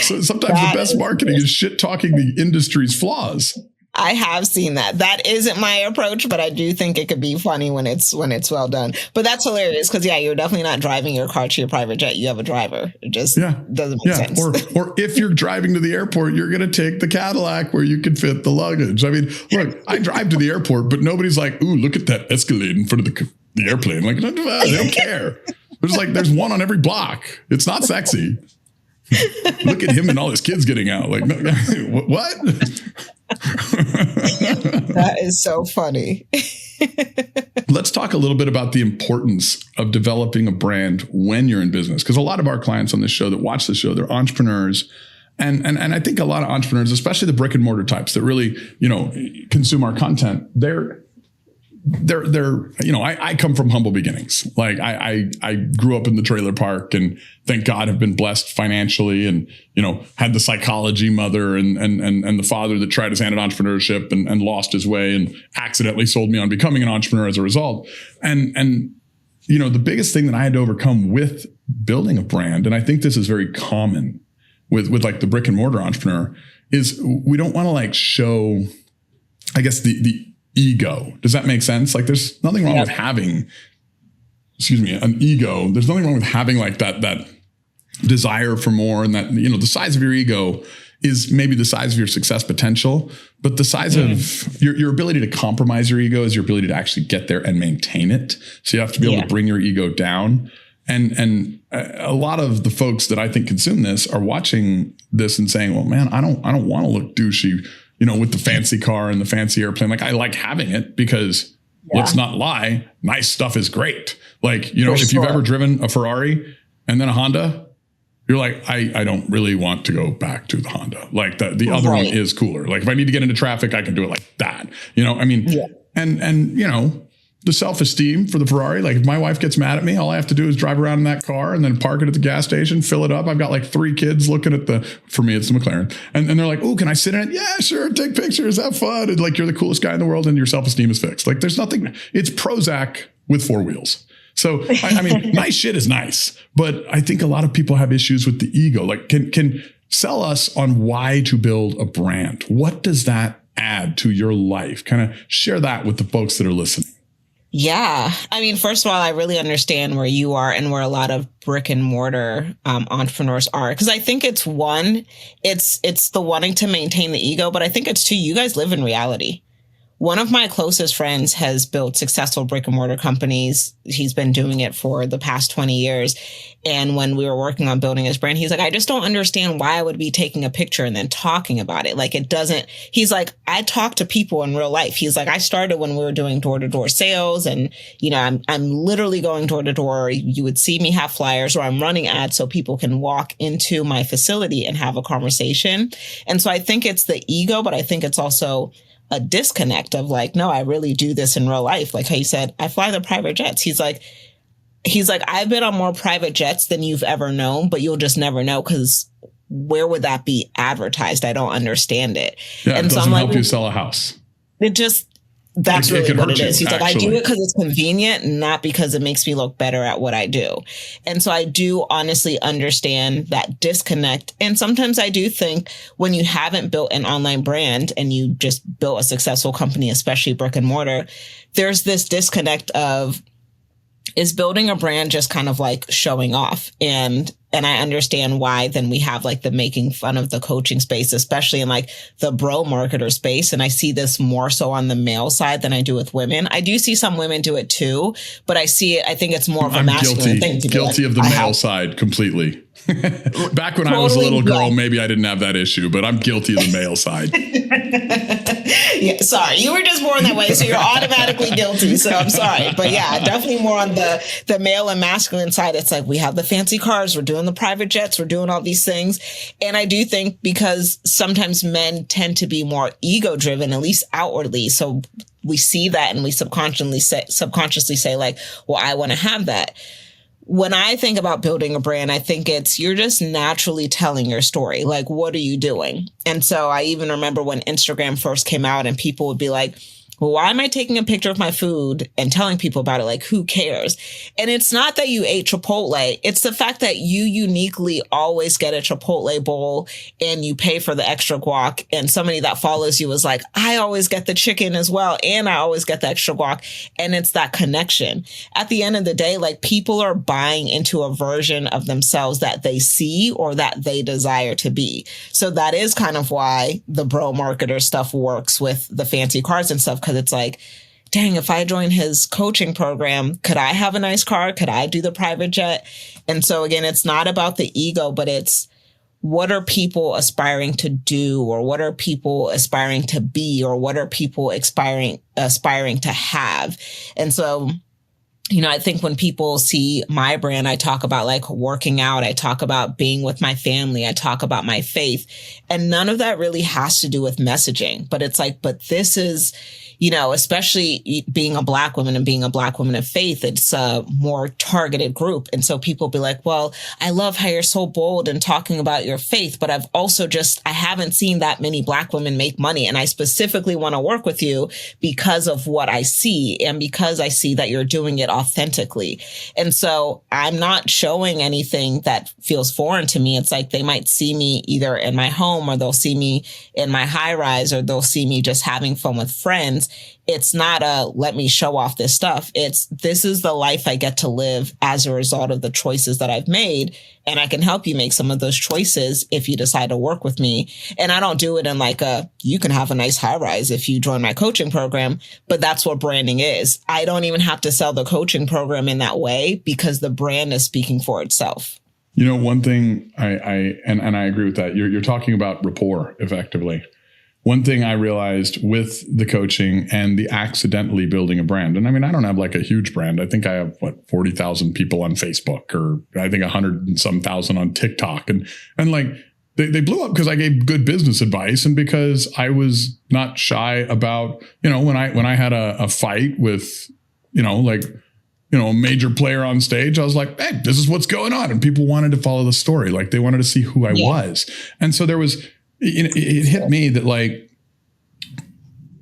So sometimes the best marketing is shit talking the industry's flaws. I have seen that. That isn't my approach, but I do think it could be funny when it's well done. But that's hilarious because you're definitely not driving your car to your private jet. You have a driver. It just doesn't make sense. Or if you're driving to the airport, you're going to take the Cadillac where you can fit the luggage. I mean, look, I drive to the airport, but nobody's like, ooh, look at that Escalade in front of the airplane. Like, they don't care. There's one on every block. It's not sexy. Look at him and all his kids getting out. Like, no, what? That is so funny. Let's talk a little bit about the importance of developing a brand when you're in business. Because a lot of our clients on this show that watch the show, they're entrepreneurs. And I think a lot of entrepreneurs, especially the brick and mortar types that really, consume our content, they're I come from humble beginnings. Like I grew up in the trailer park, and thank God have been blessed financially, and, had the psychology mother and the father that tried his hand at entrepreneurship and lost his way and accidentally sold me on becoming an entrepreneur as a result. And the biggest thing that I had to overcome with building a brand, and I think this is very common with like the brick and mortar entrepreneur, is we don't want to like show, I guess, the ego. Does that make sense? Like there's nothing wrong with having, an ego. There's nothing wrong with having like that desire for more, and that, the size of your ego is maybe the size of your success potential, but the size of your ability to compromise your ego is your ability to actually get there and maintain it. So you have to be able to bring your ego down. And a lot of the folks that I think consume this are watching this and saying, well, man, I don't want to look douchey, with the fancy car and the fancy airplane. Like I like having it because let's not lie, nice stuff is great. Like, if you've ever driven a Ferrari and then a Honda, you're like, I don't really want to go back to the Honda. Like the other one is cooler. Like if I need to get into traffic, I can do it like that. And the self-esteem for the Ferrari. Like if my wife gets mad at me, all I have to do is drive around in that car and then park it at the gas station, fill it up. I've got like 3 kids looking at for me, it's the McLaren. And they're like, oh, can I sit in it? Yeah, sure. Take pictures. Have fun. And like, you're the coolest guy in the world and your self-esteem is fixed. Like there's nothing, it's Prozac with 4 wheels. So, I mean, nice shit is nice, but I think a lot of people have issues with the ego. Like can sell us on why to build a brand. What does that add to your life? Kind of share that with the folks that are listening. Yeah. I mean, first of all, I really understand where you are and where a lot of brick and mortar entrepreneurs are. Because I think it's the wanting to maintain the ego, but I think it's two, you guys live in reality. One of my closest friends has built successful brick and mortar companies. He's been doing it for the past 20 years. And when we were working on building his brand, he's like, I just don't understand why I would be taking a picture and then talking about it. Like he's like, I talk to people in real life. He's like, I started when we were doing door-to-door sales, and, I'm literally going door to door. You would see me have flyers, or I'm running ads so people can walk into my facility and have a conversation. And so I think it's the ego, but I think it's also a disconnect of like, no, I really do this in real life. Like how you said, I fly the private jets. He's like, I've been on more private jets than you've ever known, but you'll just never know, because where would that be advertised? I don't understand it. Yeah, and it doesn't help you sell a house. That's really what it is. He's actually. like, I do it because it's convenient, not because it makes me look better at what I do. And so I do honestly understand that disconnect. And sometimes I do think when you haven't built an online brand and you just built a successful company, especially brick and mortar, there's this disconnect of, is building a brand just kind of like showing off? And I understand why then we have like the making fun of the coaching space, especially in like the bro marketer space. And I see this more so on the male side than I do with women. I do see some women do it too, but I think it's more of a masculine thing. Guilty of the male side completely. Back when I was a little girl, maybe I didn't have that issue, but I'm guilty of the male side. Yeah, sorry, you were just born that way, so you're automatically guilty. So I'm sorry, but yeah, definitely more on the male and masculine side. It's like we have the fancy cars, we're doing the private jets, we're doing all these things, and I do think because sometimes men tend to be more ego driven, at least outwardly. So we see that, and we subconsciously say like, well, I want to have that. When I think about building a brand, I think you're just naturally telling your story. Like, what are you doing? And so I even remember when Instagram first came out and people would be like, well, why am I taking a picture of my food and telling people about it? Like, who cares? And it's not that you ate Chipotle. It's the fact that you uniquely always get a Chipotle bowl and you pay for the extra guac. And somebody that follows you is like, I always get the chicken as well. And I always get the extra guac. And it's that connection. At the end of the day, like people are buying into a version of themselves that they see or that they desire to be. So that is kind of why the bro marketer stuff works with the fancy cars and stuff. Because it's like, dang, if I join his coaching program, could I have a nice car? Could I do the private jet? And so again, it's not about the ego, but it's what are people aspiring to do, or what are people aspiring to be, or what are people aspiring to have? And so I think when people see my brand, I talk about like working out. I talk about being with my family. I talk about my faith, and none of that really has to do with messaging. But it's like, but this is, especially being a Black woman and being a Black woman of faith, it's a more targeted group. And so people be like, well, I love how you're so bold and talking about your faith, but I've also I haven't seen that many Black women make money. And I specifically want to work with you because of what I see and because I see that you're doing it authentically. And so I'm not showing anything that feels foreign to me. It's like they might see me either in my home, or they'll see me in my high rise, or they'll see me just having fun with friends. It's not let me show off this stuff. This is the life I get to live as a result of the choices that I've made. And I can help you make some of those choices if you decide to work with me. And I don't do it in like you can have a nice high rise if you join my coaching program, but that's what branding is. I don't even have to sell the coaching program in that way because the brand is speaking for itself. One thing I agree with that. You're talking about rapport effectively. One thing I realized with the coaching and the accidentally building a brand, and I mean, I don't have like a huge brand. I think I have 40,000 people on Facebook, or I think 100 and some thousand on TikTok. And like they blew up because I gave good business advice, and because I was not shy about, when I had a fight with, a major player on stage, I was like, hey, this is what's going on. And people wanted to follow the story. Like they wanted to see who I was. And so it hit me that like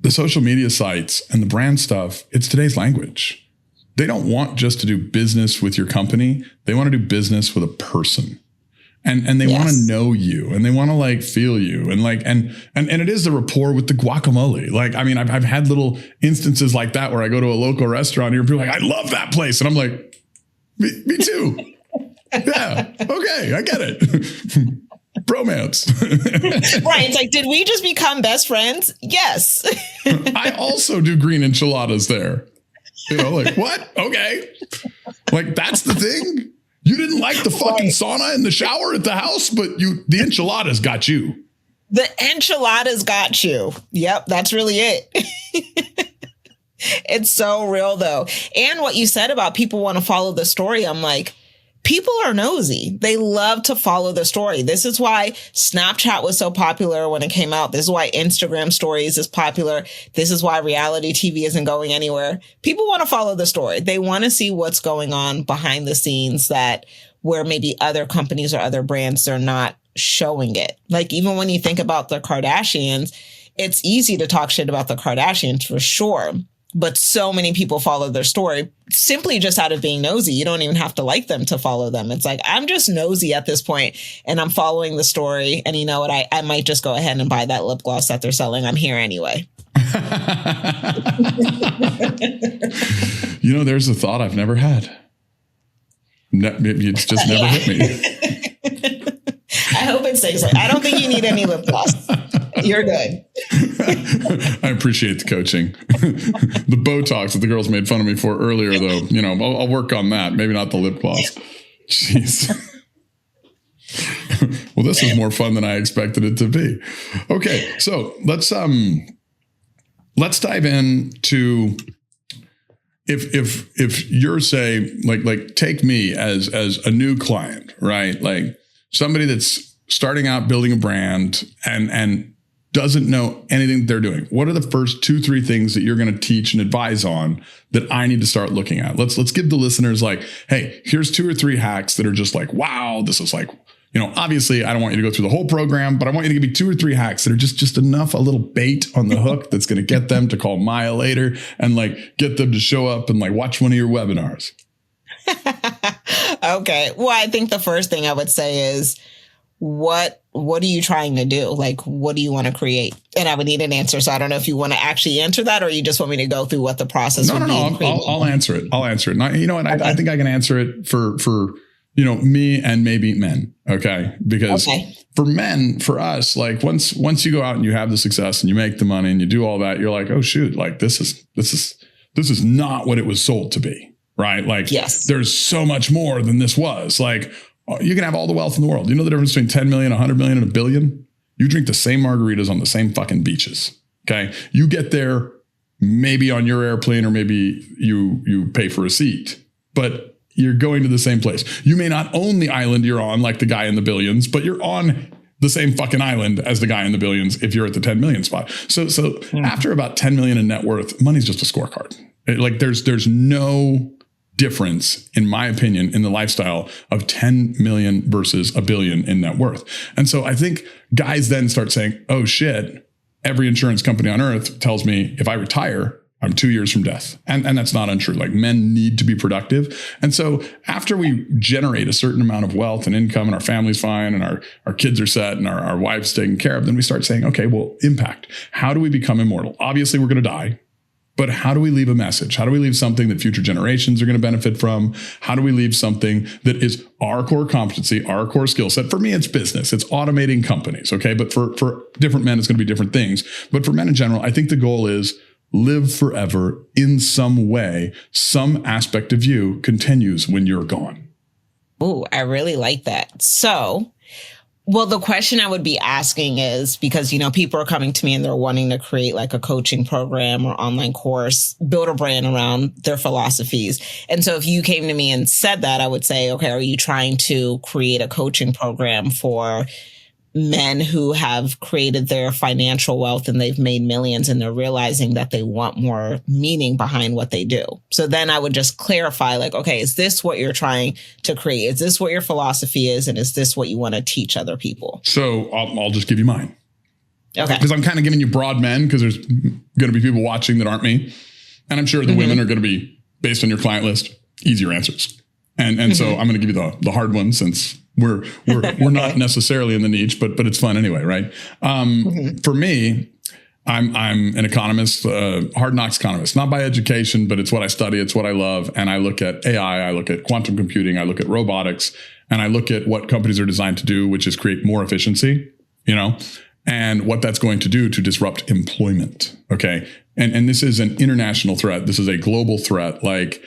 the social media sites and the brand stuff, it's today's language. They don't want just to do business with your company. They want to do business with a person. And they want to know you, and they want to like feel you, and like and it is the rapport with the guacamole. Like, I mean, I've had little instances like that where I go to a local restaurant here and people are like, I love that place. And I'm like, me too. Yeah. Okay. I get it. Bromance. Right. It's like, did we just become best friends? Yes. I also do green enchiladas there. Like, what? Okay. Like, that's the thing. You didn't like the fucking sauna in the shower at the house, but the enchiladas got you. The enchiladas got you. Yep. That's really it. It's so real though. And what you said about people want to follow the story, I'm like, people are nosy. They love to follow the story. This is why Snapchat was so popular when it came out. This is why Instagram stories is popular. This is why reality TV isn't going anywhere. People want to follow the story. They want to see what's going on behind the scenes where maybe other companies or other brands, they're not showing it. Like even when you think about the Kardashians, it's easy to talk shit about the Kardashians for sure. But so many people follow their story simply just out of being nosy. You don't even have to like them to follow them. It's like, I'm just nosy at this point and I'm following the story. And you know what? I might just go ahead and buy that lip gloss that they're selling. I'm here anyway. There's a thought I've never had. It's just never hit me. I hope it stays like, I don't think you need any lip gloss. You're good. I appreciate the coaching. The Botox that the girls made fun of me for earlier, though, I'll work on that. Maybe not the lip gloss. Jeez. Well, this is more fun than I expected it to be. Okay, so let's dive into if you're say like take me as a new client, right? Like somebody that's starting out building a brand and doesn't know anything that they're doing. What are the first 2-3 things that you're going to teach and advise on that I need to start looking at? Let's give the listeners like, hey, here's 2 or 3 hacks that are just like, wow, this is like, obviously I don't want you to go through the whole program, but I want you to give me 2 or 3 hacks that are just enough, a little bait on the hook that's going to get them to call Maya later and like get them to show up and like watch one of your webinars. Okay. Well, I think the first thing I would say is, what are you trying to do? Like, what do you want to create? And I would need an answer. So I don't know if you want to actually answer that, or you just want me to go through what the process would be. No, I'll answer it. I'll answer it. And I think I can answer it for me and maybe men. Okay. Because for men, for us, like once you go out and you have the success and you make the money and you do all that, you're like, oh shoot, like this is not what it was sold to be. Right. Like, yes, there's so much more than this was. Like, you can have all the wealth in the world. You know the difference between 10 million, 100 million, and $1 billion? You drink the same margaritas on the same fucking beaches. Okay. You get there maybe on your airplane, or maybe you pay for a seat, but you're going to the same place. You may not own the island you're on, like the guy in the billions, but you're on the same fucking island as the guy in the billions if you're at the 10 million spot. So after about 10 million in net worth, money's just a scorecard. Like there's no difference, in my opinion, in the lifestyle of 10 million versus $1 billion in net worth. And so I think guys then start saying, oh shit, every insurance company on earth tells me if I retire, I'm 2 years from death. And that's not untrue. Like, men need to be productive. And so after we generate a certain amount of wealth and income, and our family's fine, and our kids are set, and our wives taken care of, then we start saying, okay, well, impact. How do we become immortal? Obviously, we're going to die. But how do we leave a message? How do we leave something that future generations are going to benefit from? How do we leave something that is our core competency, our core skill set? For me, it's business. It's automating companies. Okay. But for different men, it's going to be different things. But for men in general, I think the goal is live forever in some way. Some aspect of you continues when you're gone. Oh, I really like that. So, well, the question I would be asking is, because, people are coming to me and they're wanting to create like a coaching program or online course, build a brand around their philosophies. And so if you came to me and said that, I would say, okay, are you trying to create a coaching program for men who have created their financial wealth and they've made millions, and they're realizing that they want more meaning behind what they do? So then I would just clarify, like, okay, is this what you're trying to create? Is this what your philosophy is? And is this what you want to teach other people? So I'll just give you mine. Okay. Because I'm kind of giving you broad men, because there's going to be people watching that aren't me. And I'm sure the women are going to be, based on your client list, easier answers. And so I'm going to give you the hard one, since we're not necessarily in the niche, but it's fun anyway, right? For me, I'm an economist, hard knocks economist, not by education, but it's what I study, it's what I love. And I look at AI, I look at quantum computing, I look at robotics, and I look at what companies are designed to do, which is create more efficiency, and what that's going to do to disrupt employment. Okay. And this is an international threat. This is a global threat. Like,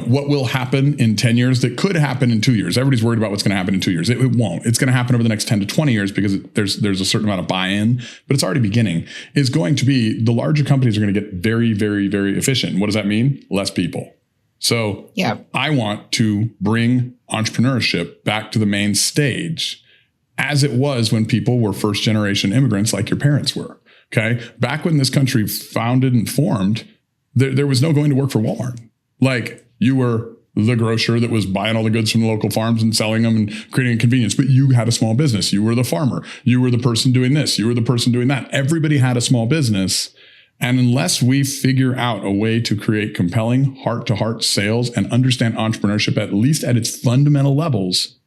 what will happen in 10 years that could happen in 2 years? Everybody's worried about what's going to happen in 2 years. It won't. It's going to happen over the next 10 to 20 years, because there's a certain amount of buy-in, but it's already beginning. Is going to be, the larger companies are going to get very, very, very efficient. What does that mean? Less people. So I want to bring entrepreneurship back to the main stage, as it was when people were first generation immigrants, like your parents were. Okay. Back when this country founded and formed, there was no going to work for Walmart. Like, you were the grocer that was buying all the goods from the local farms and selling them and creating a convenience, but you had a small business. You were the farmer. You were the person doing this. You were the person doing that. Everybody had a small business. And unless we figure out a way to create compelling heart-to-heart sales and understand entrepreneurship, at least at its fundamental levels,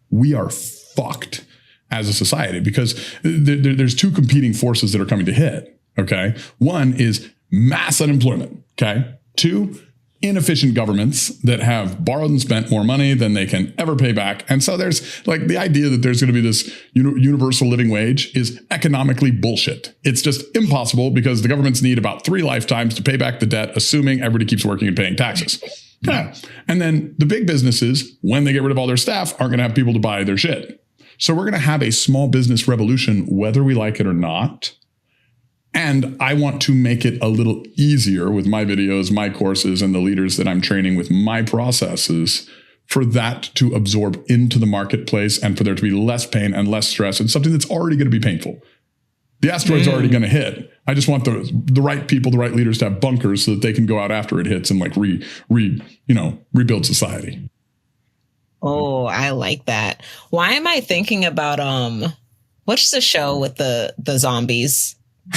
we are fucked as a society, because there's two competing forces that are coming to hit. Okay. One is mass unemployment. Okay. Two, inefficient governments that have borrowed and spent more money than they can ever pay back. And so there's like the idea that there's going to be this universal living wage is economically bullshit. It's just impossible, because the governments need about 3 lifetimes to pay back the debt, assuming everybody keeps working and paying taxes. Yeah. And then the big businesses, when they get rid of all their staff, aren't going to have people to buy their shit. So we're going to have a small business revolution, whether we like it or not. And I want to make it a little easier with my videos, my courses, and the leaders that I'm training with my processes, for that to absorb into the marketplace, and for there to be less pain and less stress, and something that's already going to be painful. The asteroid's already going to hit. I just want the right people, the right leaders to have bunkers, so that they can go out after it hits and like rebuild society. Oh, I like that. Why am I thinking about what's the show with the zombies?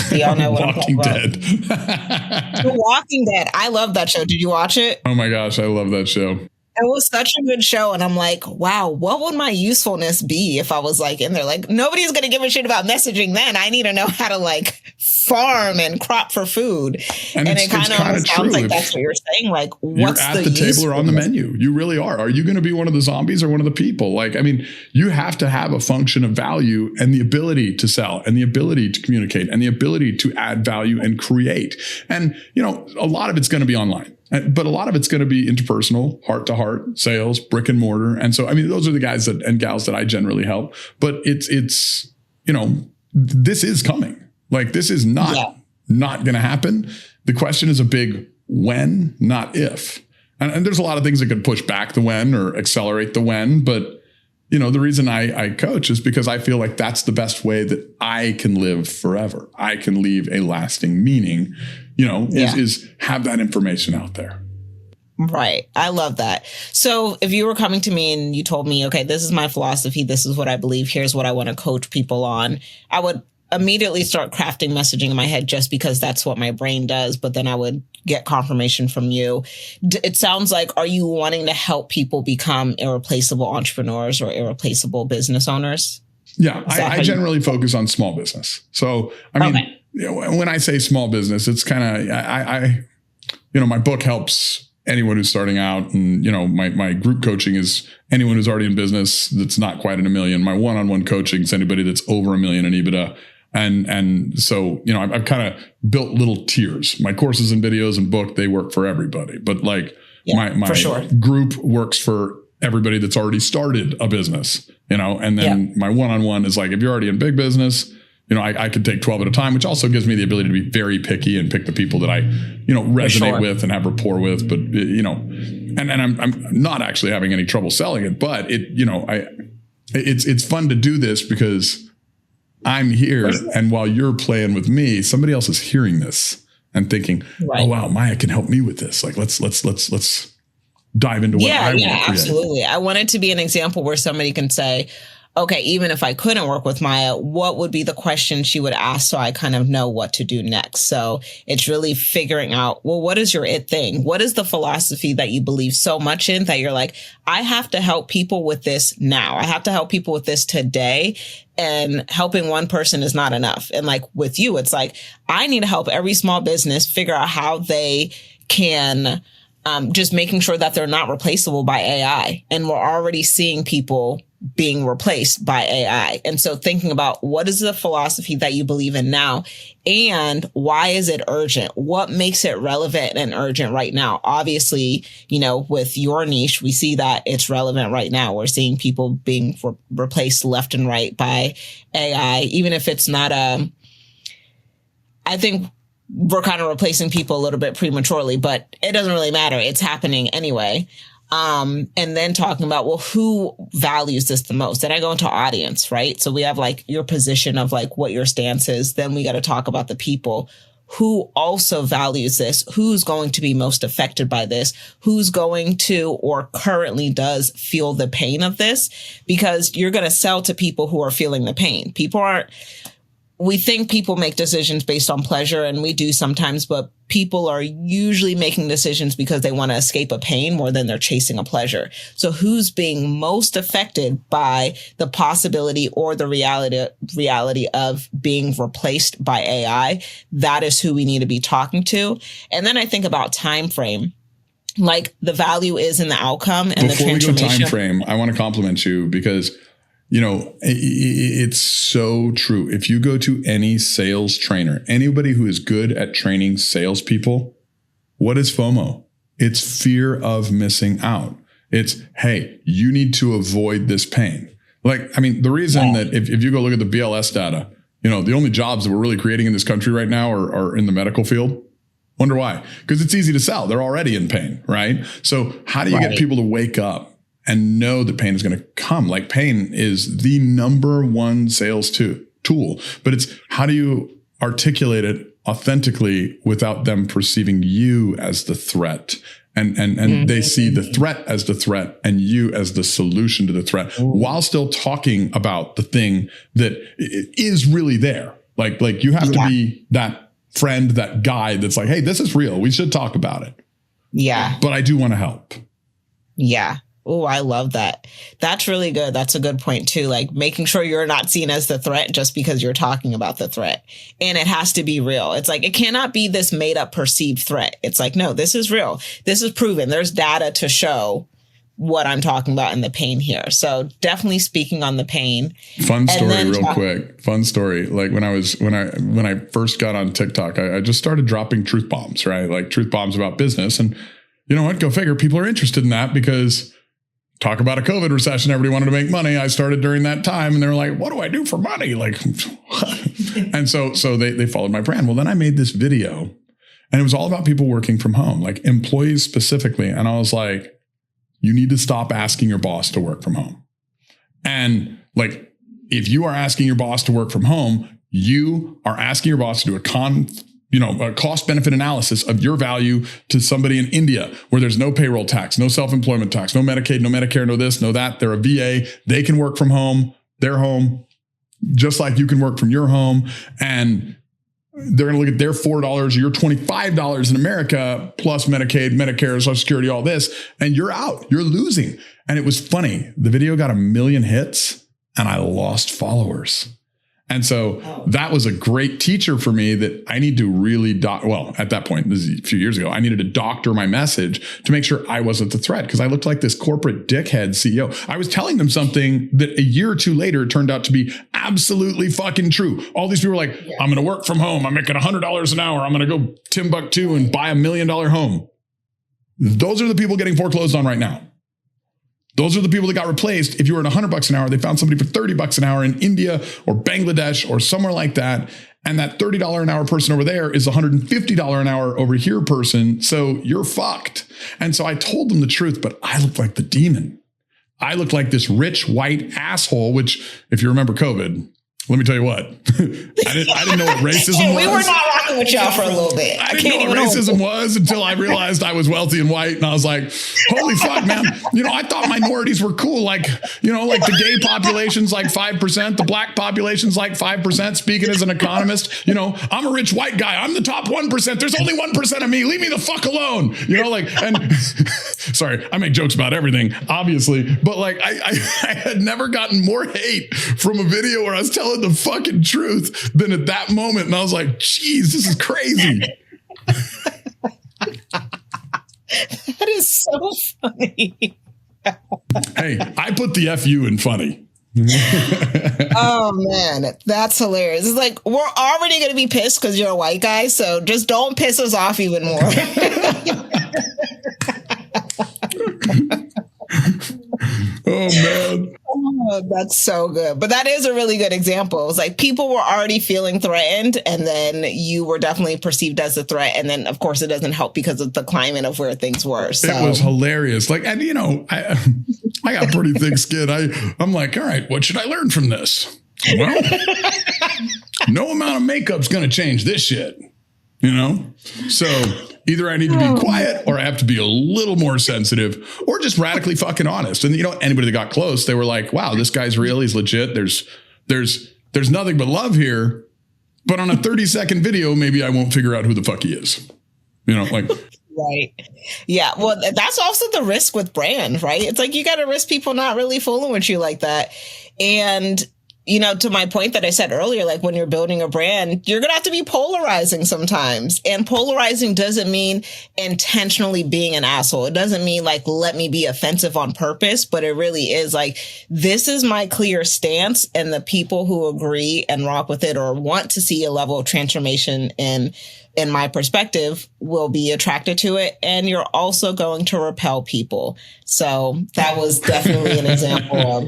Do y'all know what Walking I'm talking Dead. about? The Walking Dead. I love that show. Did you watch it? Oh my gosh, I love that show. It was such a good show. And I'm like, wow, what would my usefulness be if I was like in there? Like, nobody's going to give a shit about messaging then. I need to know how to like farm and crop for food. And it kind of sounds like that's what you're saying. Like, what's you're at the table or on the menu? You really are. Are you going to be one of the zombies or one of the people? Like, I mean, you have to have a function of value, and the ability to sell, and the ability to communicate, and the ability to add value and create. And, a lot of it's going to be online. But a lot of it's going to be interpersonal, heart to heart sales, brick and mortar. And so, I mean, those are the guys and gals that I generally help. But it's this is coming. Like, this is not not going to happen. The question is a big when, not if. And there's a lot of things that could push back the when or accelerate the when. But, the reason I coach is because I feel like that's the best way that I can live forever. I can leave a lasting meaning, is have that information out there. Right. I love that. So if you were coming to me and you told me, okay, this is my philosophy, this is what I believe, here's what I want to coach people on, I would immediately start crafting messaging in my head just because that's what my brain does. But then I would get confirmation from you. It sounds like, are you wanting to help people become irreplaceable entrepreneurs or irreplaceable business owners? Yeah, I generally focus on small business. So, I mean, when I say small business, it's kind of, my book helps anyone who's starting out. And, my group coaching is anyone who's already in business that's not quite in $1 million. My one-on-one coaching is anybody that's over $1 million in EBITDA. And so, I've kind of built little tiers. My courses and videos and book, they work for everybody. But my group works for everybody that's already started a business, and then my one-on-one is like, if you're already in big business, I could take 12 at a time, which also gives me the ability to be very picky and pick the people that I, resonate with and have rapport with. But, and I'm not actually having any trouble selling it, but it's fun to do this because I'm here. And while you're playing with me, somebody else is hearing this and thinking, oh, wow, Maya can help me with this. Like, let's dive into what I want to create. Absolutely. I want it to be an example where somebody can say, okay, even if I couldn't work with Maya, what would be the question she would ask so I kind of know what to do next? So it's really figuring out, well, what is your it thing? What is the philosophy that you believe so much in that you're like, I have to help people with this now. I have to help people with this today. And helping one person is not enough. And like with you, it's like, I need to help every small business figure out how they can just making sure that they're not replaceable by AI. And we're already seeing people being replaced by AI. And so thinking about what is the philosophy that you believe in now and why is it urgent? What makes it relevant and urgent right now? Obviously, with your niche, we see that it's relevant right now. We're seeing people being replaced left and right by AI, even if it's not I think we're kind of replacing people a little bit prematurely, but it doesn't really matter. It's happening anyway. And then talking about, well, who values this the most? Then I go into audience, right? So we have like your position of like what your stance is. Then we got to talk about the people who also values this, who's going to be most affected by this, who's going to or currently does feel the pain of this, because you're going to sell to people who are feeling the pain. We think people make decisions based on pleasure, and we do sometimes, but people are usually making decisions because they want to escape a pain more than they're chasing a pleasure. So who's being most affected by the possibility or the reality of being replaced by AI? That is who we need to be talking to. And then I think about time frame. Like the value is in the outcome and the transformation. Before we go time frame, I want to compliment you because it's so true. If you go to any sales trainer, anybody who is good at training salespeople, what is FOMO? It's fear of missing out. It's, hey, you need to avoid this pain. The reason that if you go look at the BLS data, the only jobs that we're really creating in this country right now are in the medical field. Wonder why? Because it's easy to sell. They're already in pain, right? So how do you get people to wake up and know that pain is going to come? Like pain is the number one sales tool, but it's how do you articulate it authentically without them perceiving you as the threat? And they see the threat as the threat and you as the solution to the threat while still talking about the thing that is really there. Like you have to be that friend, that guy that's like, hey, this is real. We should talk about it. Yeah. But I do want to help. Yeah. Oh, I love that. That's really good. That's a good point too. Like making sure you're not seen as the threat just because you're talking about the threat. And it has to be real. It's like, it cannot be this made up perceived threat. It's like, no, this is real. This is proven. There's data to show what I'm talking about in the pain here. So definitely speaking on the pain. Fun story real quick. Fun story. Like when I first got on TikTok, I just started dropping truth bombs, right? Like truth bombs about business. And you know what? Go figure. People are interested in that because talk about a COVID recession. Everybody wanted to make money. I started during that time and they were like, what do I do for money? Like, and so they followed my brand. Well, then I made this video and it was all about people working from home, like employees specifically. And I was like, you need to stop asking your boss to work from home. And like, if you are asking your boss to work from home, you are asking your boss to do a cost benefit analysis of your value to somebody in India where there's no payroll tax, no self-employment tax, no Medicaid, no Medicare, no this, no that. They're a VA. They can work from home, their home, just like you can work from your home. And they're going to look at their $4, your $25 in America, plus Medicaid, Medicare, Social Security, all this, and you're out. You're losing. And it was funny. The video got 1 million hits and I lost followers. And so that was a great teacher for me that I need to really, at that point, this is a few years ago, I needed to doctor my message to make sure I wasn't the threat because I looked like this corporate dickhead CEO. I was telling them something that a year or two later turned out to be absolutely fucking true. All these people were like, I'm going to work from home. I'm making $100 an hour. I'm going to go Timbuktu and buy $1 million home. Those are the people getting foreclosed on right now. Those are the people that got replaced. If you were at $100 an hour, they found somebody for $30 an hour in India or Bangladesh or somewhere like that. And that $30 an hour person over there is $150 an hour over here person. So you're fucked. And so I told them the truth, but I looked like the demon. I looked like this rich white asshole, which if you remember COVID, let me tell you what, I didn't know what racism was. We were not rocking with y'all for a little bit. I didn't know what racism was until I realized I was wealthy and white. And I was like, holy fuck, man. I thought minorities were cool. Like, like the gay population's like 5%, the black population's like 5%. Speaking as an economist, I'm a rich white guy. I'm the top 1%. There's only 1% of me. Leave me the fuck alone. And sorry, I make jokes about everything, obviously. But like, I had never gotten more hate from a video where I was telling the fucking truth than at that moment. And I was like, geez, this is crazy. That is so funny. Hey, I put the FU in funny. Oh man, that's hilarious. It's like, we're already going to be pissed because you're a white guy. So just don't piss us off even more. Oh man. Oh, that's so good. But that is a really good example. It's like people were already feeling threatened and then you were definitely perceived as a threat. And then of course it doesn't help because of the climate of where things were. So. It was hilarious. Like, and I got pretty thick skin. I'm like, all right, what should I learn from this? Well, no amount of makeup's going to change this shit, So either I need to be quiet or I have to be a little more sensitive or just radically fucking honest. And anybody that got close, they were like, wow, this guy's real. He's legit. There's nothing but love here. But on a 30-second video, maybe I won't figure out who the fuck he is. Right. Yeah. Well, that's also the risk with brand, right? It's like, you got to risk people not really fooling with you like that. And to my point that I said earlier, like when you're building a brand, you're going to have to be polarizing sometimes. And polarizing doesn't mean intentionally being an asshole. It doesn't mean like, let me be offensive on purpose, but it really is like, this is my clear stance. And the people who agree and rock with it or want to see a level of transformation in my perspective will be attracted to it. And you're also going to repel people. So that was definitely an example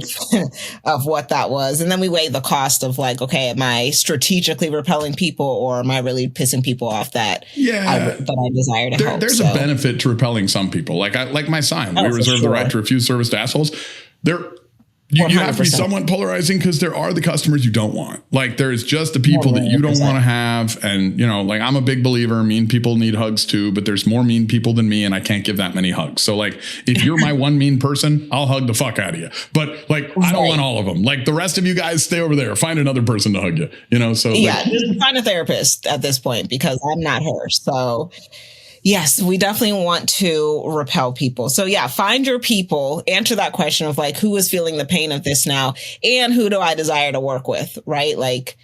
of what that was. And then we weigh the cost of like, okay, am I strategically repelling people or am I really pissing people off that I desire to help? There's a benefit to repelling some people. Like my sign, we reserve the right to refuse service to assholes. You have to be somewhat polarizing because there are the customers you don't want. Like there's just the people that you don't want to have. And, like I'm a big believer, mean people need hugs too, but there's more mean people than me and I can't give that many hugs. So like if you're my one mean person, I'll hug the fuck out of you. But like I don't want all of them. Like the rest of you guys stay over there, find another person to hug you, so. Yeah, just find a therapist at this point because I'm not her. So yes, we definitely want to repel people. So yeah, find your people, answer that question of like, who is feeling the pain of this now? And who do I desire to work with, right? Like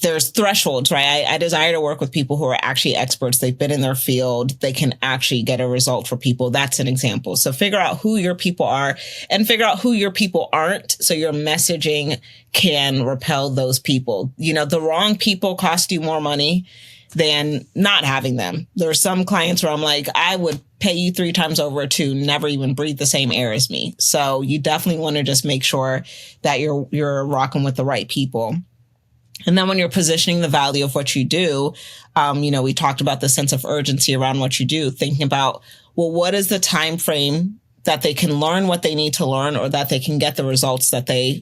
there's thresholds, right? I desire to work with people who are actually experts. They've been in their field. They can actually get a result for people. That's an example. So figure out who your people are and figure out who your people aren't. So your messaging can repel those people. The wrong people cost you more money. than not having them. There are some clients where I'm like, I would pay you 3 times over to never even breathe the same air as me. So you definitely want to just make sure that you're rocking with the right people. And then when you're positioning the value of what you do, we talked about the sense of urgency around what you do, thinking about, well, what is the time frame that they can learn what they need to learn, or that they can get the results that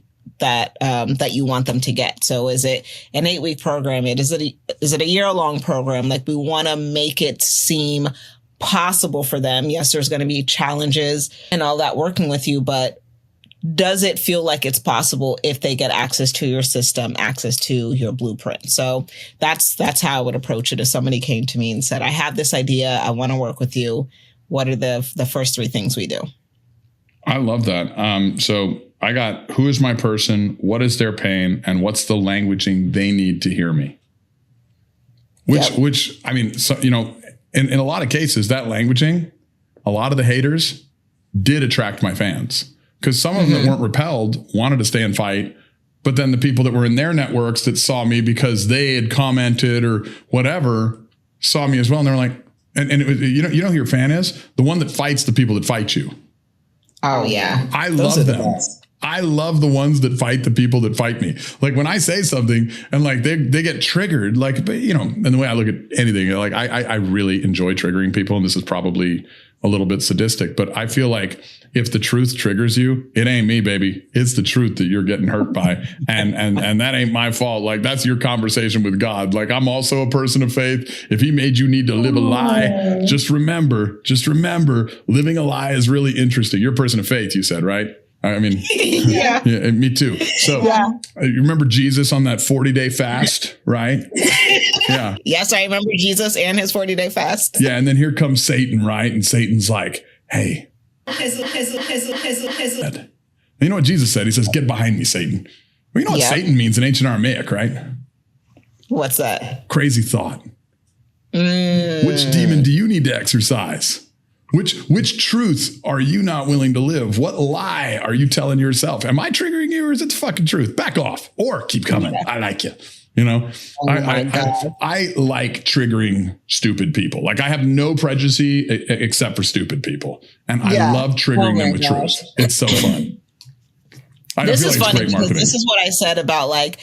you want them to get. So is it an 8-week program? Is it a year-long program? Like, we want to make it seem possible for them. Yes, there's going to be challenges and all that working with you, but does it feel like it's possible if they get access to your system, access to your blueprint? So that's how I would approach it. If somebody came to me and said, I have this idea, I want to work with you, what are the first 3 things we do? I love that. So I got, who is my person? What is their pain? And what's the languaging they need to hear me? Which I mean, so, in a lot of cases, that languaging, a lot of the haters did attract my fans. Because some of them that weren't repelled wanted to stay and fight. But then the people that were in their networks that saw me because they had commented or whatever saw me as well. And they're like, and it was, you know who your fan is? The one that fights the people that fight you. Oh, yeah. I love them. I love the ones that fight the people that fight me. Like, when I say something and like they get triggered, like, but and the way I look at anything, like I really enjoy triggering people. And this is probably a little bit sadistic, but I feel like if the truth triggers you, it ain't me, baby. It's the truth that you're getting hurt by. And that ain't my fault. Like, that's your conversation with God. Like, I'm also a person of faith. If he made you need to live a lie, just remember, living a lie is really interesting. You're a person of faith, you said, right? I mean, yeah, me too. So you remember Jesus on that 40-day fast, right? Yeah. Yes, I remember Jesus and his 40-day fast. Yeah. And then here comes Satan, right? And Satan's like, hey. You know what Jesus said? He says, get behind me, Satan. Well, you know what Satan means in ancient Aramaic, right? What's that? Crazy thought. Which demon do you need to exercise? Which truth are you not willing to live? What lie are you telling yourself? Am I triggering you, or is it the fucking truth? Back off or keep coming. Yeah. I like you. I like triggering stupid people. Like, I have no prejudice except for stupid people. And I love triggering them with truth. It's so fun. This is funny because this is what I said about like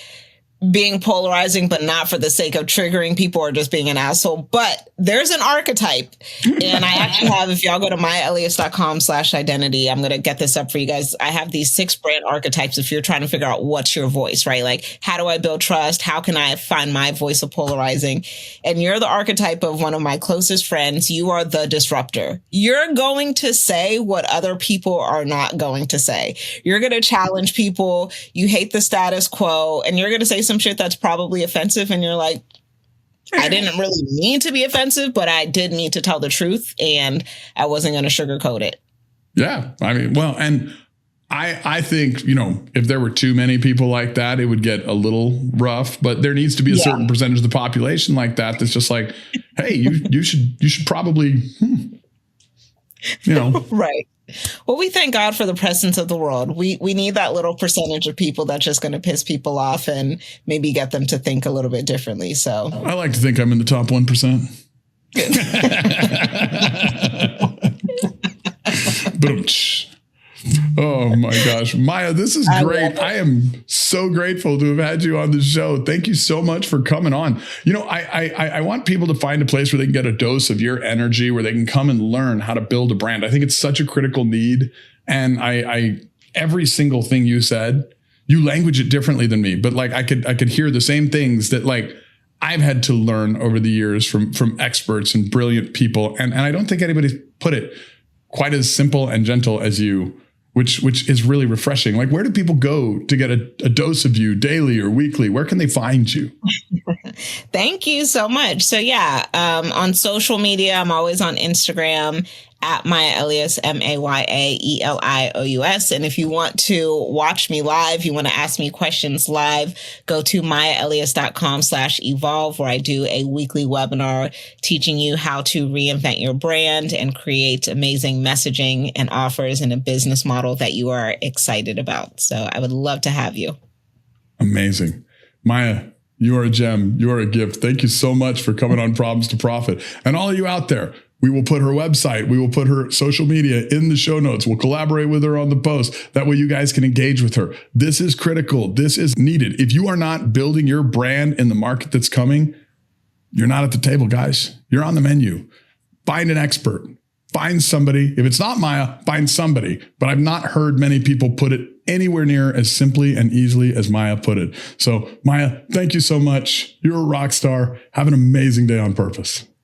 being polarizing, but not for the sake of triggering people or just being an asshole. But there's an archetype. And I actually have, if y'all go to mayaelious.com/identity, I'm going to get this up for you guys. I have these 6 brand archetypes if you're trying to figure out what's your voice, right? Like, how do I build trust? How can I find my voice of polarizing? And you're the archetype of one of my closest friends. You are the disruptor. You're going to say what other people are not going to say. You're going to challenge people. You hate the status quo, and you're going to say some shit that's probably offensive, and you're like, I didn't really mean to be offensive, but I did need to tell the truth, and I wasn't going to sugarcoat it. Yeah. I mean, well, and I think, if there were too many people like that, it would get a little rough, but there needs to be a certain percentage of the population like that. That's just like, hey, you should probably, right. Well, we thank God for the presence of the world. We need that little percentage of people that's just going to piss people off and maybe get them to think a little bit differently. So I like to think I'm in the top 1%. Oh my gosh, Maya, this is great. I am so grateful to have had you on the show. Thank you so much for coming on. I want people to find a place where they can get a dose of your energy, where they can come and learn how to build a brand. I think it's such a critical need. And I every single thing you said, you language it differently than me, but like I could hear the same things that like I've had to learn over the years from experts and brilliant people. And I don't think anybody's put it quite as simple and gentle as you, which is really refreshing. Like, where do people go to get a dose of you daily or weekly? Where can they find you? Thank you so much. So on social media, I'm always on Instagram at Maya Elious, MayaElious. And if you want to watch me live, you want to ask me questions live, go to mayaelious.com/evolve, where I do a weekly webinar teaching you how to reinvent your brand and create amazing messaging and offers in a business model that you are excited about. So I would love to have you. Amazing. Maya, You are a gem. You are a gift. Thank you so much for coming on Problems to Profit. And all of you out there, we will put her website, we will put her social media in the show notes. We'll collaborate with her on the post. That way you guys can engage with her. This is critical. This is needed. If you are not building your brand in the market that's coming, you're not at the table, guys. You're on the menu. Find an expert. Find somebody. If it's not Maya, find somebody. But I've not heard many people put it anywhere near as simply and easily as Maya put it. So Maya, thank you so much. You're a rock star. Have an amazing day on purpose.